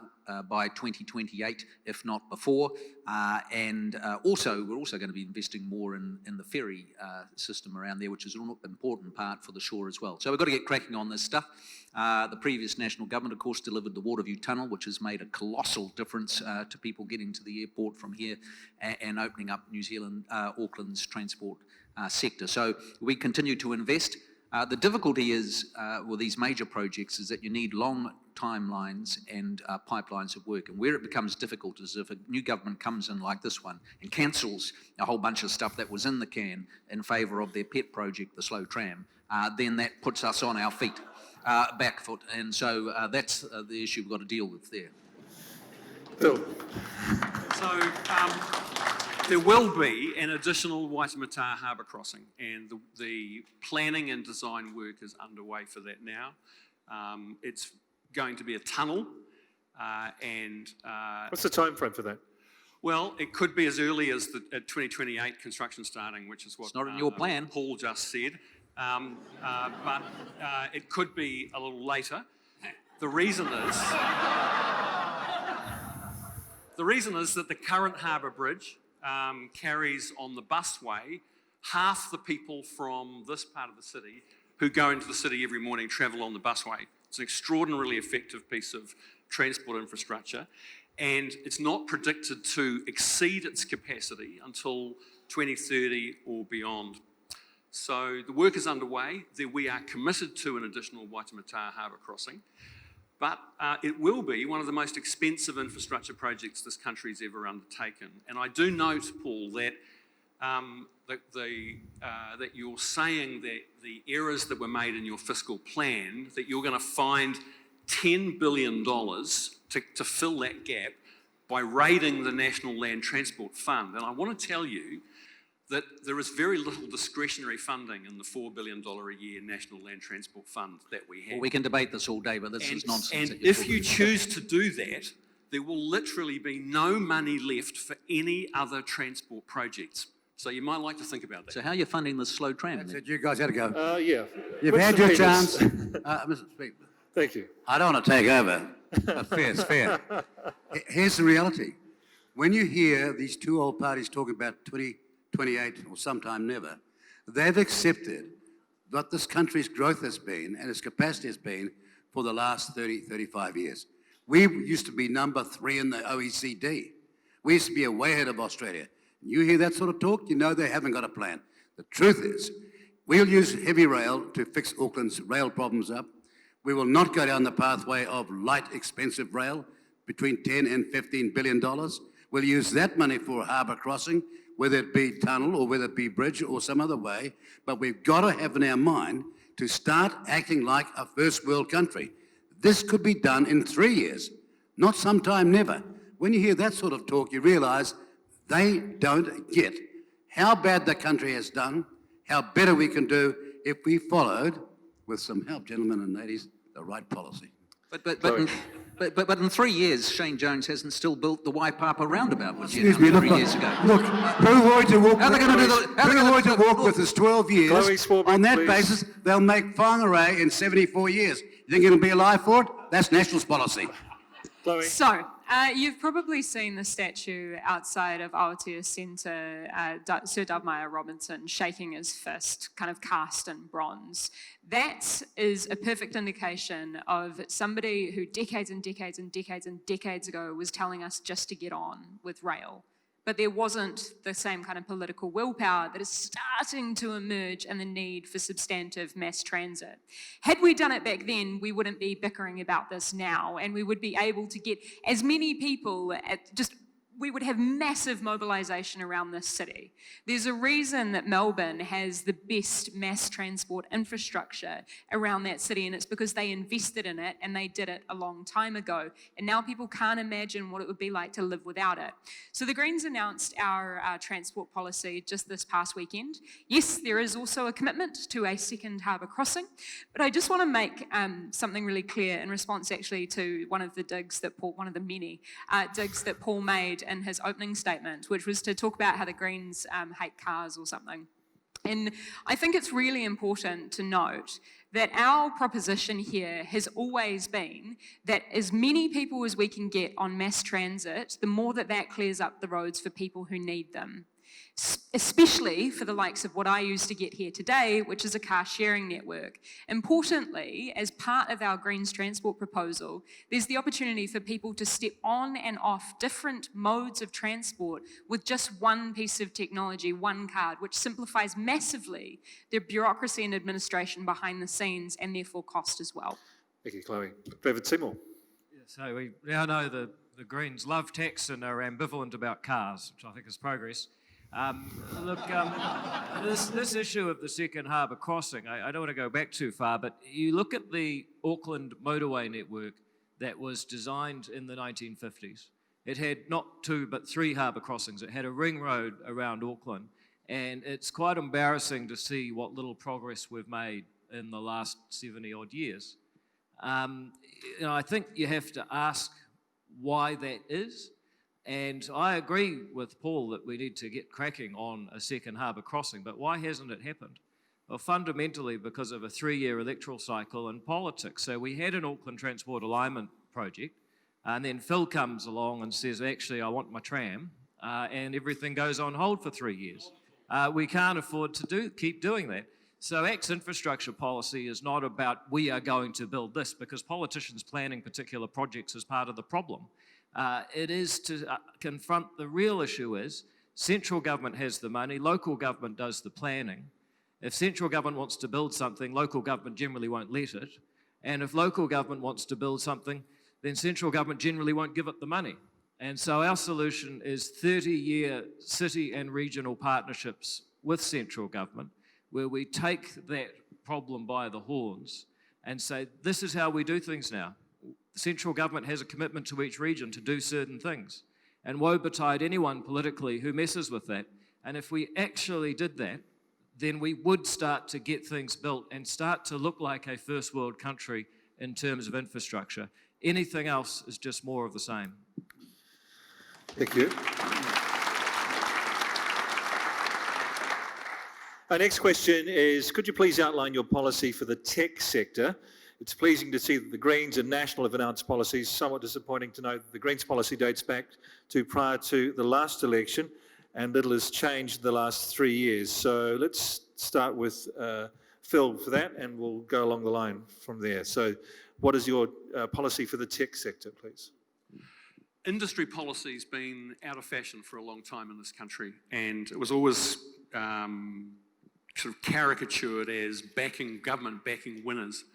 by 2028, if not before. And we're also going to be investing more in the ferry system around there, which is an important part for the shore as well. So we've got to get cracking on this stuff. The previous national government, of course, delivered the Waterview Tunnel, which has made a colossal difference to people getting to the airport from here and opening up New Zealand, Auckland's transport sector. So we continue to invest. The difficulty is with these major projects is that you need long timelines and pipelines of work. And where it becomes difficult is if a new government comes in like this one and cancels a whole bunch of stuff that was in the can in favour of their pet project, the slow tram, then that puts us on our feet, back foot. And so that's the issue we've got to deal with there. Phil. So there will be an additional Waitemata Harbour crossing, and the planning and design work is underway for that now. It's going to be a tunnel, and What's the time frame for that? well, it could be as early as at 2028 construction starting, which is what It's not in your plan. Paul just said, but it could be a little later. The reason is that the current harbour bridge carries on the busway half the people from this part of the city who go into the city every morning travel on the busway. It's an extraordinarily effective piece of transport infrastructure, and it's not predicted to exceed its capacity until 2030 or beyond. So the work is underway. We are committed to an additional Waitemata Harbour crossing, but it will be one of the most expensive infrastructure projects this country's ever undertaken. And I do note, Paul, that that you're saying that the errors that were made in your fiscal plan, that you're going to find $10 billion to fill that gap by raiding the National Land Transport Fund. And I want to tell you that there is very little discretionary funding in the $4 billion a year National Land Transport Fund that we have. Well, we can debate this all day, but this is nonsense. And if you choose to do that, there will literally be no money left for any other transport projects. So you might like to think about that. So how are you funding the slow tram? That's it, you guys had to go. Yeah. You've What's had the your premise? chance. Mr. Speaker, Thank you. I don't want to take over, but fair's fair. Here's the reality. When you hear these two old parties talking about 2028 or sometime never, they've accepted what this country's growth has been and its capacity has been for the last 30, 35 years. We used to be number 3 in the OECD. We used to be way ahead of Australia. You hear that sort of talk, you know they haven't got a plan. The truth is, We'll use heavy rail to fix Auckland's rail problems up. We will not go down the pathway of light, expensive rail between $10 and $15 billion. We'll use that money for harbour crossing, whether it be tunnel or whether it be bridge or some other way. But we've got to have in our mind to start acting like a first world country. This could be done in 3 years, not sometime never. When you hear that sort of talk, you realise they don't get how bad the country has done, how better we can do if we followed, with some help, gentlemen and ladies, the right policy. But in 3 years, Shane Jones hasn't still built the Waipapa roundabout, which Excuse me, look, 3 years ago. Look, Bill Lloyd to walk, with us 12 years. Chloe Swarbrick, On that please. basis, they'll make Whangarei in 74 years. You think it'll be alive for it? That's Nationals policy. Chloe. So, you've probably seen the statue outside of Aotea Centre, Sir Dovemeyer Robinson shaking his fist, kind of cast in bronze. That is a perfect indication of somebody who decades and decades and decades and decades ago was telling us just to get on with rail. But there wasn't the same kind of political willpower that is starting to emerge and the need for substantive mass transit. Had we done it back then, we wouldn't be bickering about this now, and we would be able to get as many people we would have massive mobilisation around this city. There's a reason that Melbourne has the best mass transport infrastructure around that city, and it's because they invested in it and they did it a long time ago. And now people can't imagine what it would be like to live without it. So the Greens announced our transport policy just this past weekend. Yes, there is also a commitment to a second harbour crossing, but I just want to make something really clear in response actually to one of the many digs that Paul made in his opening statement, which was to talk about how the Greens hate cars or something. And I think it's really important to note that our proposition here has always been that as many people as we can get on mass transit, the more that clears up the roads for people who need them. Especially for the likes of what I use to get here today, which is a car sharing network. Importantly, as part of our Greens transport proposal, there's the opportunity for people to step on and off different modes of transport with just one piece of technology, one card, which simplifies massively the bureaucracy and administration behind the scenes and therefore cost as well. Thank you, Chloe. David Seymour. Yeah, so we now know the Greens love tax and are ambivalent about cars, which I think is progress. This issue of the second harbour crossing, I don't want to go back too far, but you look at the Auckland motorway network that was designed in the 1950s. It had not 2 but 3 harbour crossings. It had a ring road around Auckland, and it's quite embarrassing to see what little progress we've made in the last 70 odd years. I think you have to ask why that is. And I agree with Paul that we need to get cracking on a second harbour crossing, but why hasn't it happened? Well, fundamentally because of a 3-year electoral cycle and politics. So we had an Auckland Transport Alignment project, and then Phil comes along and says, actually, I want my tram, and everything goes on hold for 3 years. We can't afford to keep doing that. So ACT's infrastructure policy is not about we are going to build this, because politicians planning particular projects is part of the problem. It is to confront the real issue is central government has the money, local government does the planning. If central government wants to build something, local government generally won't let it. And if local government wants to build something, then central government generally won't give it the money. And so our solution is 30-year city and regional partnerships with central government, where we take that problem by the horns and say, this is how we do things now. Central government has a commitment to each region to do certain things. And woe betide anyone politically who messes with that. And if we actually did that, then we would start to get things built and start to look like a first world country in terms of infrastructure. Anything else is just more of the same. Thank you. Our next question is, could you please outline your policy for the tech sector? It's pleasing to see that the Greens and National have announced policies. Somewhat disappointing to note that the Greens policy dates back to prior to the last election, and little has changed in the last 3 years. So let's start with Phil for that, and we'll go along the line from there. So what is your policy for the tech sector, please? Industry policy's been out of fashion for a long time in this country, and it was always sort of caricatured as government backing winners.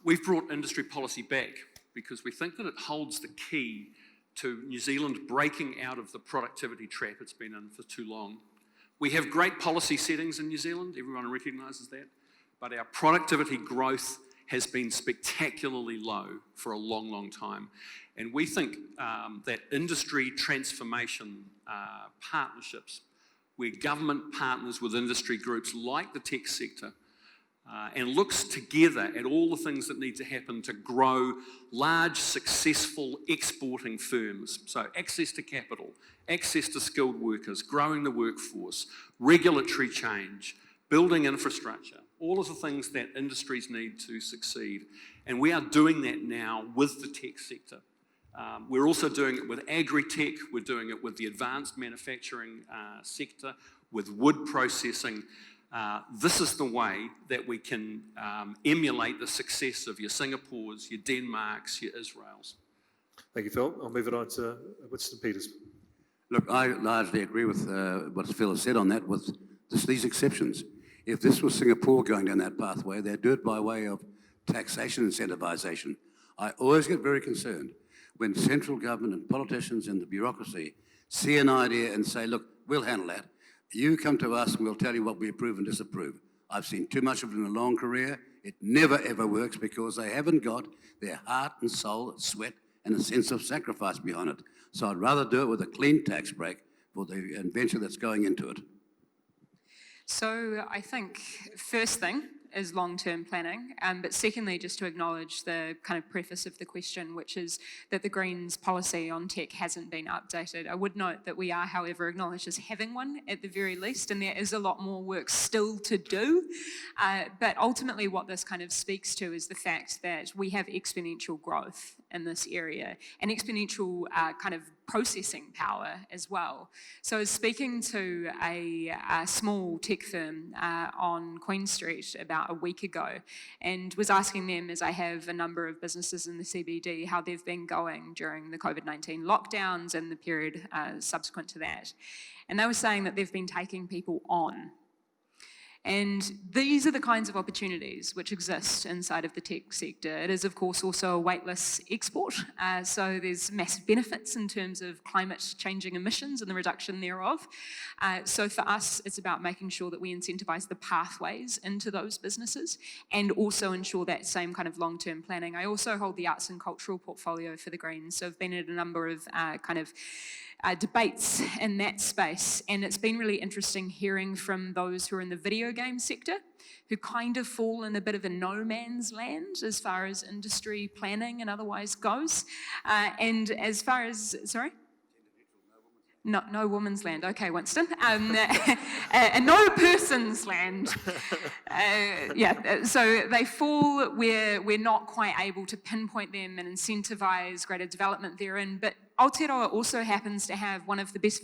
We've brought industry policy back because we think that it holds the key to New Zealand breaking out of the productivity trap it's been in for too long. We have great policy settings in New Zealand, everyone recognises that, but our productivity growth has been spectacularly low for a long, long time. And we think that industry transformation partnerships, where government partners with industry groups like the tech sector and looks together at all the things that need to happen to grow large, successful exporting firms. So access to capital, access to skilled workers, growing the workforce, regulatory change, building infrastructure, all of the things that industries need to succeed. And we are doing that now with the tech sector. We're also doing it with agri-tech, we're doing it with the advanced manufacturing sector, with wood processing. This is the way that we can emulate the success of your Singapores, your Denmarks, your Israels. Thank you, Phil. I'll move it on to Winston Peters. Look, I largely agree with what Phil has said on that, with these exceptions. If this was Singapore going down that pathway, they'd do it by way of taxation incentivisation. I always get very concerned when central government and politicians in the bureaucracy see an idea and say, look, we'll handle that. You come to us and we'll tell you what we approve and disapprove. I've seen too much of it in a long career. It never, ever works because they haven't got their heart and soul, sweat, and a sense of sacrifice behind it. So I'd rather do it with a clean tax break for the adventure that's going into it. So I think first thing is long-term planning, but secondly, just to acknowledge the kind of preface of the question, which is that the Greens policy on tech hasn't been updated. I would note that we are, however, acknowledged as having one at the very least, and there is a lot more work still to do. But ultimately what this kind of speaks to is the fact that we have exponential growth in this area and exponential kind of processing power as well. So I was speaking to a small tech firm on Queen Street about a week ago and was asking them, as I have a number of businesses in the CBD, how they've been going during the COVID-19 lockdowns and the period subsequent to that. And they were saying that they've been taking people on. And these are the kinds of opportunities which exist inside of the tech sector. It is, of course, also a weightless export, so there's massive benefits in terms of climate-changing emissions and the reduction thereof. So for us, it's about making sure that we incentivise the pathways into those businesses and also ensure that same kind of long-term planning. I also hold the arts and cultural portfolio for the Greens, so I've been at a number of debates in that space, and it's been really interesting hearing from those who are in the video game sector who kind of fall in a bit of a no man's land as far as industry planning and otherwise goes. And as far as, sorry? No woman's land. Okay, Winston. A no person's land. So they fall where we're not quite able to pinpoint them and incentivise greater development therein. But Aotearoa also happens to have one of the best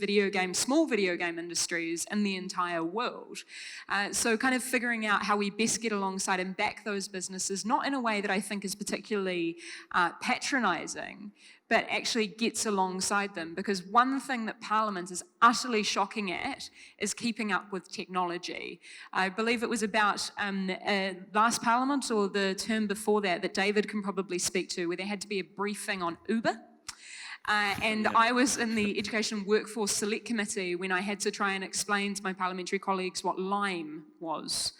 small video game industries in the entire world. So kind of figuring out how we best get alongside and back those businesses, not in a way that I think is particularly patronising, but actually gets alongside them. Because one thing that Parliament is utterly shocking at is keeping up with technology. I believe it was about last Parliament or the term before that David can probably speak to, where there had to be a briefing on Uber. And I was in the Education Workforce Select Committee when I had to try and explain to my parliamentary colleagues what Lime was.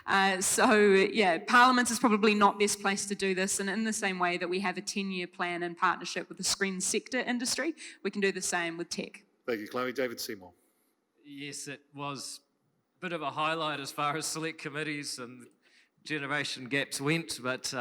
Parliament is probably not best placed to do this, and in the same way that we have a 10-year plan in partnership with the screen sector industry, we can do the same with tech. Thank you, Chloe. David Seymour. Yes, it was a bit of a highlight as far as select committees and generation gaps went, but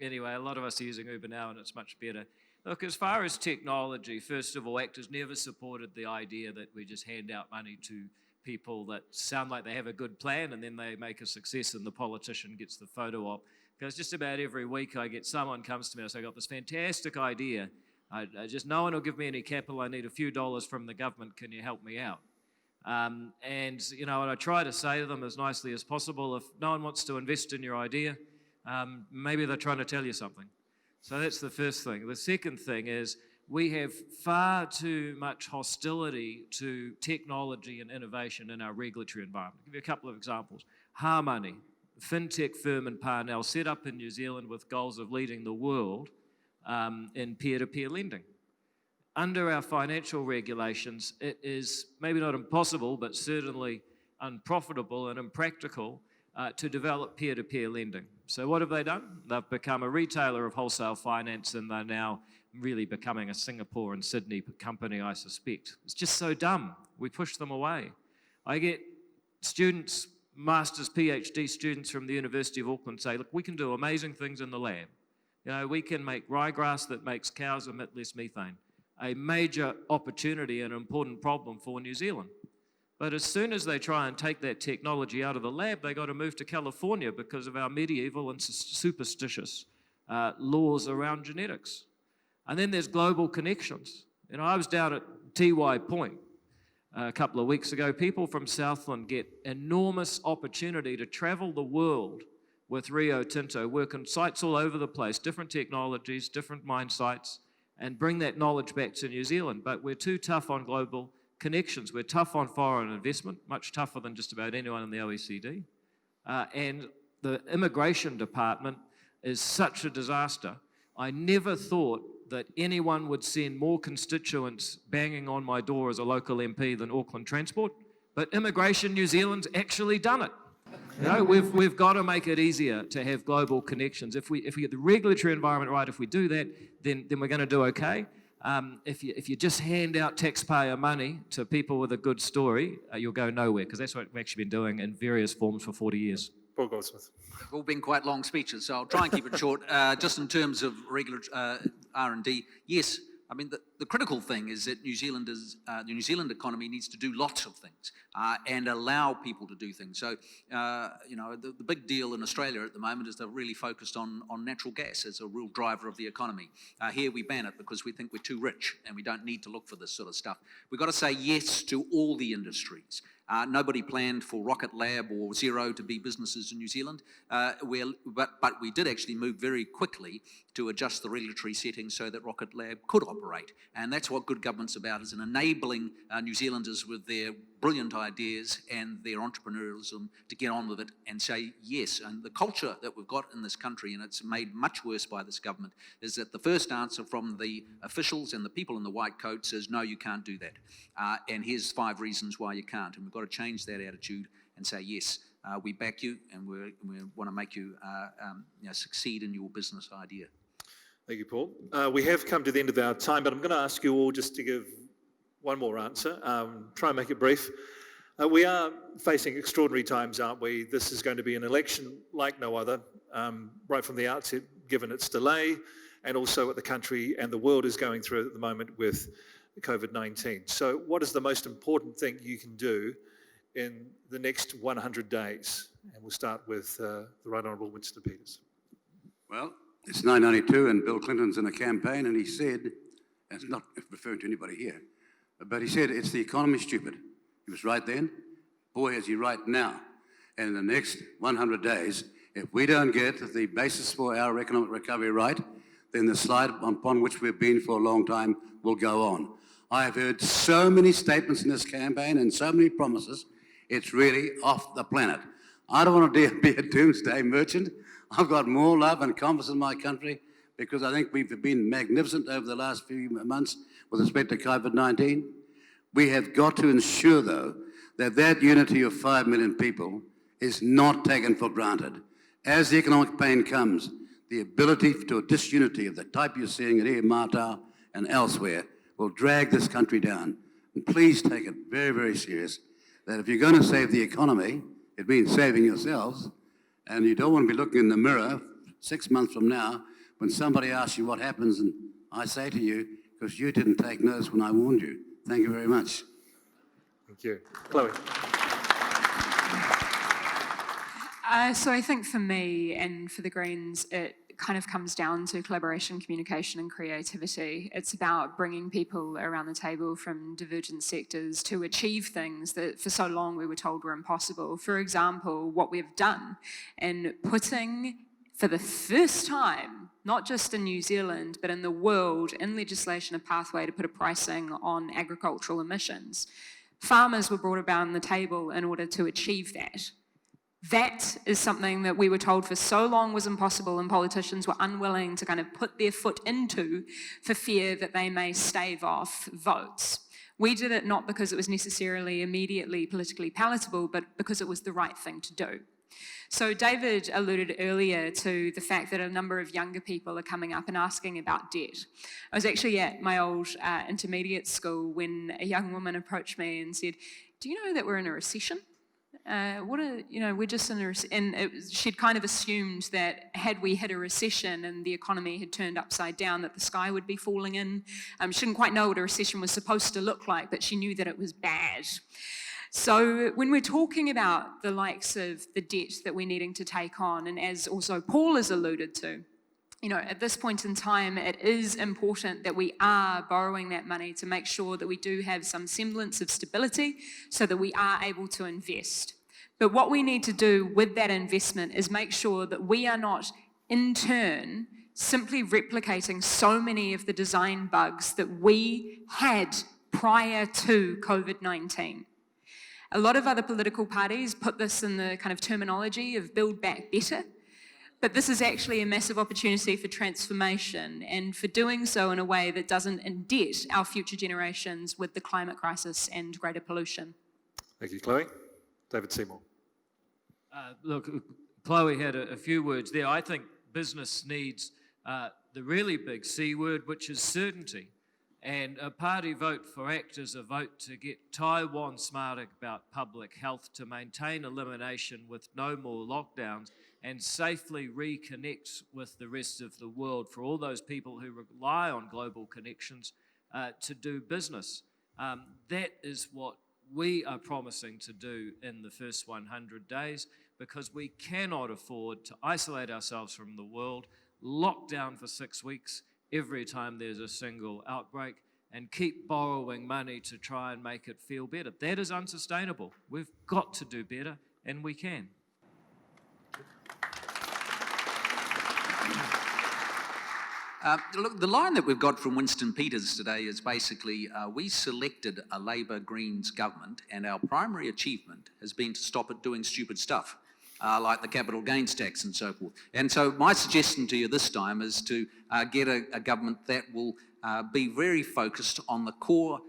anyway, a lot of us are using Uber now and it's much better. Look, as far as technology, first of all, ACT's never supported the idea that we just hand out money to people that sound like they have a good plan and then they make a success and the politician gets the photo op. Because just about every week I get someone comes to me and says, I got this fantastic idea. I just no one will give me any capital. I need a few dollars from the government. Can you help me out? And I try to say to them as nicely as possible, if no one wants to invest in your idea, maybe they're trying to tell you something. So that's the first thing. The second thing is we have far too much hostility to technology and innovation in our regulatory environment. I'll give you a couple of examples. Harmoney, fintech firm in Parnell, set up in New Zealand with goals of leading the world in peer-to-peer lending. Under our financial regulations, it is maybe not impossible, but certainly unprofitable and impractical to develop peer-to-peer lending. So what have they done? They've become a retailer of wholesale finance, and they're now really becoming a Singapore and Sydney company, I suspect. It's just so dumb. We push them away. I get students, masters, PhD students from the University of Auckland say, look, we can do amazing things in the lab. You know, we can make ryegrass that makes cows emit less methane. A major opportunity and important problem for New Zealand. But as soon as they try and take that technology out of the lab, they got to move to California because of our medieval and superstitious laws around genetics. And then there's global connections. You know, I was down at TY Point a couple of weeks ago. People from Southland get enormous opportunity to travel the world with Rio Tinto, work on sites all over the place, different technologies, different mine sites, and bring that knowledge back to New Zealand. But we're too tough on global connections. We're tough on foreign investment, much tougher than just about anyone in the OECD. And the immigration department is such a disaster. I never thought that anyone would send more constituents banging on my door as a local MP than Auckland Transport, but Immigration New Zealand's actually done it. You know, we've got to make it easier to have global connections. If we get the regulatory environment right, if we do that, then we're going to do okay. If you just hand out taxpayer money to people with a good story, you'll go nowhere, because that's what we've actually been doing in various forms for 40 years. Paul Goldsmith. They've all been quite long speeches, so I'll try and keep it short. Just in terms of regular R&D, yes, I mean, the critical thing is that the New Zealand economy needs to do lots of things and allow people to do things. So, you know, the big deal in Australia at the moment is they're really focused on natural gas as a real driver of the economy. Here we ban it because we think we're too rich and we don't need to look for this sort of stuff. We've got to say yes to all the industries. Nobody planned for Rocket Lab or Xero to be businesses in New Zealand, but we did actually move very quickly to adjust the regulatory settings so that Rocket Lab could operate. And that's what good government's about, is in enabling New Zealanders with their brilliant ideas and their entrepreneurialism to get on with it and say yes. And the culture that we've got in this country, and it's made much worse by this government, is that the first answer from the officials and the people in the white coats is, no, you can't do that. And here's 5 reasons why you can't. And we've got to change that attitude and say, yes, we back you, and we want to make you, succeed in your business idea. Thank you, Paul. We have come to the end of our time, but I'm going to ask you all just to give one more answer. Try and make it brief. We are facing extraordinary times, aren't we? This is going to be an election like no other, right from the outset, given its delay, and also what the country and the world is going through at the moment with COVID-19. So what is the most important thing you can do in the next 100 days? And we'll start with the Right Honourable Winston Peters. Well, it's 1992 and Bill Clinton's in a campaign, and he said, and it's not referring to anybody here, but he said, it's the economy, stupid. He was right then. Boy, is he right now. And in the next 100 days, if we don't get the basis for our economic recovery right, then the slide upon which we've been for a long time will go on. I have heard so many statements in this campaign and so many promises, it's really off the planet. I don't want to be a doomsday merchant. I've got more love and confidence in my country because I think we've been magnificent over the last few months with respect to COVID-19. We have got to ensure, though, that unity of 5 million people is not taken for granted. As the economic pain comes, the ability to a disunity of the type you're seeing at here, Martau and elsewhere, will drag this country down. And please take it very, very serious that if you're going to save the economy, it means saving yourselves, and you don't want to be looking in the mirror 6 months from now when somebody asks you what happens, and I say to you, because you didn't take notice when I warned you. Thank you very much. Thank you. Chloe. So I think for me and for the Greens, it kind of comes down to collaboration, communication and creativity. It's about bringing people around the table from divergent sectors to achieve things that for so long we were told were impossible. For example, what we've done in putting for the first time, not just in New Zealand, but in the world, in legislation, a pathway to put a pricing on agricultural emissions. Farmers were brought about the table in order to achieve that. That is something that we were told for so long was impossible, and politicians were unwilling to kind of put their foot into for fear that they may stave off votes. We did it not because it was necessarily immediately politically palatable, but because it was the right thing to do. So David alluded earlier to the fact that a number of younger people are coming up and asking about debt. I was actually at my old intermediate school when a young woman approached me and said, "Do you know that we're in a recession? We're just in a recession." And she'd kind of assumed that had we hit a recession and the economy had turned upside down, that the sky would be falling in. She didn't quite know what a recession was supposed to look like, but she knew that it was bad. So when we're talking about the likes of the debt that we're needing to take on, and as also Paul has alluded to, at this point in time, it is important that we are borrowing that money to make sure that we do have some semblance of stability so that we are able to invest. But what we need to do with that investment is make sure that we are not, in turn, simply replicating so many of the design bugs that we had prior to COVID-19. A lot of other political parties put this in the kind of terminology of build back better. But this is actually a massive opportunity for transformation, and for doing so in a way that doesn't indebt our future generations with the climate crisis and greater pollution. Thank you, Chloe. David Seymour. Look, Chloe had a few words there. I think business needs the really big C word, which is certainty. And a party vote for ACT is a vote to get Taiwan smart about public health, to maintain elimination with no more lockdowns, and safely reconnect with the rest of the world for all those people who rely on global connections to do business. That is what we are promising to do in the first 100 days, because we cannot afford to isolate ourselves from the world, lock down for 6 weeks every time there's a single outbreak, and keep borrowing money to try and make it feel better. That is unsustainable. We've got to do better, and we can. Look, the line that we've got from Winston Peters today is basically, we selected a Labor Greens government, and our primary achievement has been to stop it doing stupid stuff, like the capital gains tax and so forth. And so my suggestion to you this time is to get a government that will be very focused on the core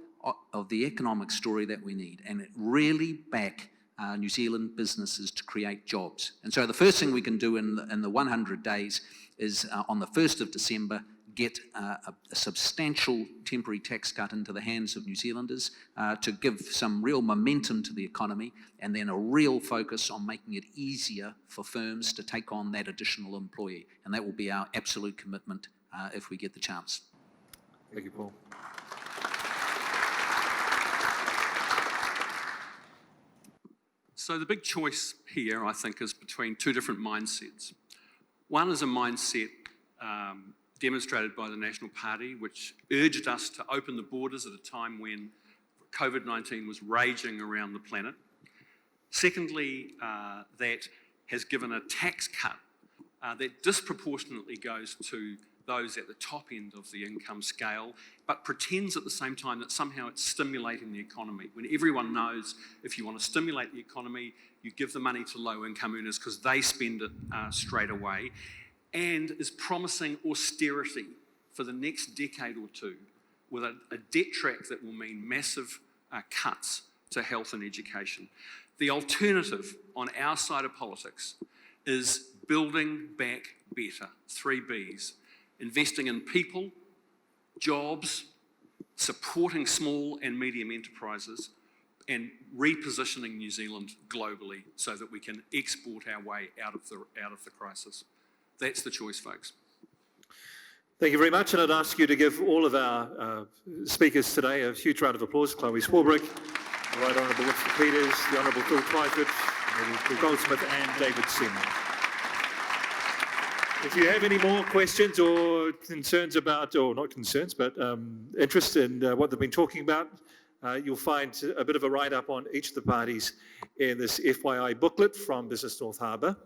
of the economic story that we need, and really back New Zealand businesses to create jobs. And so the first thing we can do in the 100 days is on the 1st of December, get a substantial temporary tax cut into the hands of New Zealanders to give some real momentum to the economy, and then a real focus on making it easier for firms to take on that additional employee. And that will be our absolute commitment if we get the chance. Thank you, Paul. So the big choice here, I think, is between two different mindsets. One is a mindset demonstrated by the National Party, which urged us to open the borders at a time when COVID-19 was raging around the planet. Secondly, that has given a tax cut that disproportionately goes to those at the top end of the income scale, but pretends at the same time that somehow it's stimulating the economy, when everyone knows if you want to stimulate the economy, you give the money to low income earners because they spend it straight away, and is promising austerity for the next decade or two with a debt track that will mean massive cuts to health and education. The alternative on our side of politics is building back better, 3 Bs. Investing in people, jobs, supporting small and medium enterprises, and repositioning New Zealand globally so that we can export our way out of the crisis. That's the choice, folks. Thank you very much, and I'd ask you to give all of our speakers today a huge round of applause. Chloe Swarbrick, the Right Honourable Winston Peters, the Honourable Phil Twyford, Paul Goldsmith, and David Seymour. If you have any more questions or concerns about, or not concerns, but interest in what they've been talking about, you'll find a bit of a write-up on each of the parties in this FYI booklet from Business North Harbour.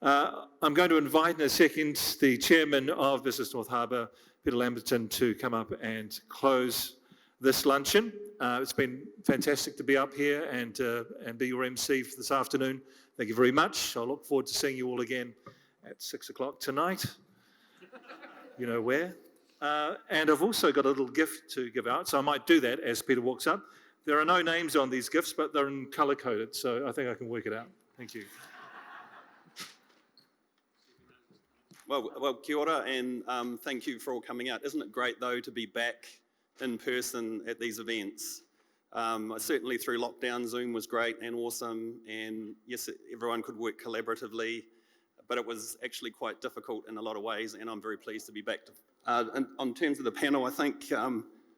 I'm going to invite in a second the chairman of Business North Harbour, Peter Lamberton, to come up and close this luncheon. It's been fantastic to be up here and be your MC for this afternoon. Thank you very much. I look forward to seeing you all again at 6 o'clock tonight. You know where. And I've also got a little gift to give out, so I might do that as Peter walks up. There are no names on these gifts, but they're in colour-coded, so I think I can work it out. Thank you. Well, kia ora, and thank you for all coming out. Isn't it great, though, to be back in person at these events? Certainly through lockdown, Zoom was great and awesome, and yes, everyone could work collaboratively, but it was actually quite difficult in a lot of ways, and I'm very pleased to be back. In terms of the panel, I think,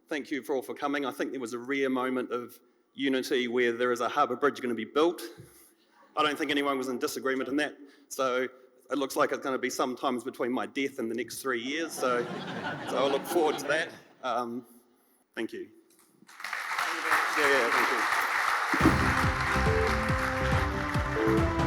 thank you for all for coming. I think there was a rare moment of unity where there is a harbour bridge going to be built. I don't think anyone was in disagreement in that, so it looks like it's going to be sometimes between my death and the next 3 years, so I look forward to that. Thank you. Yeah, thank you.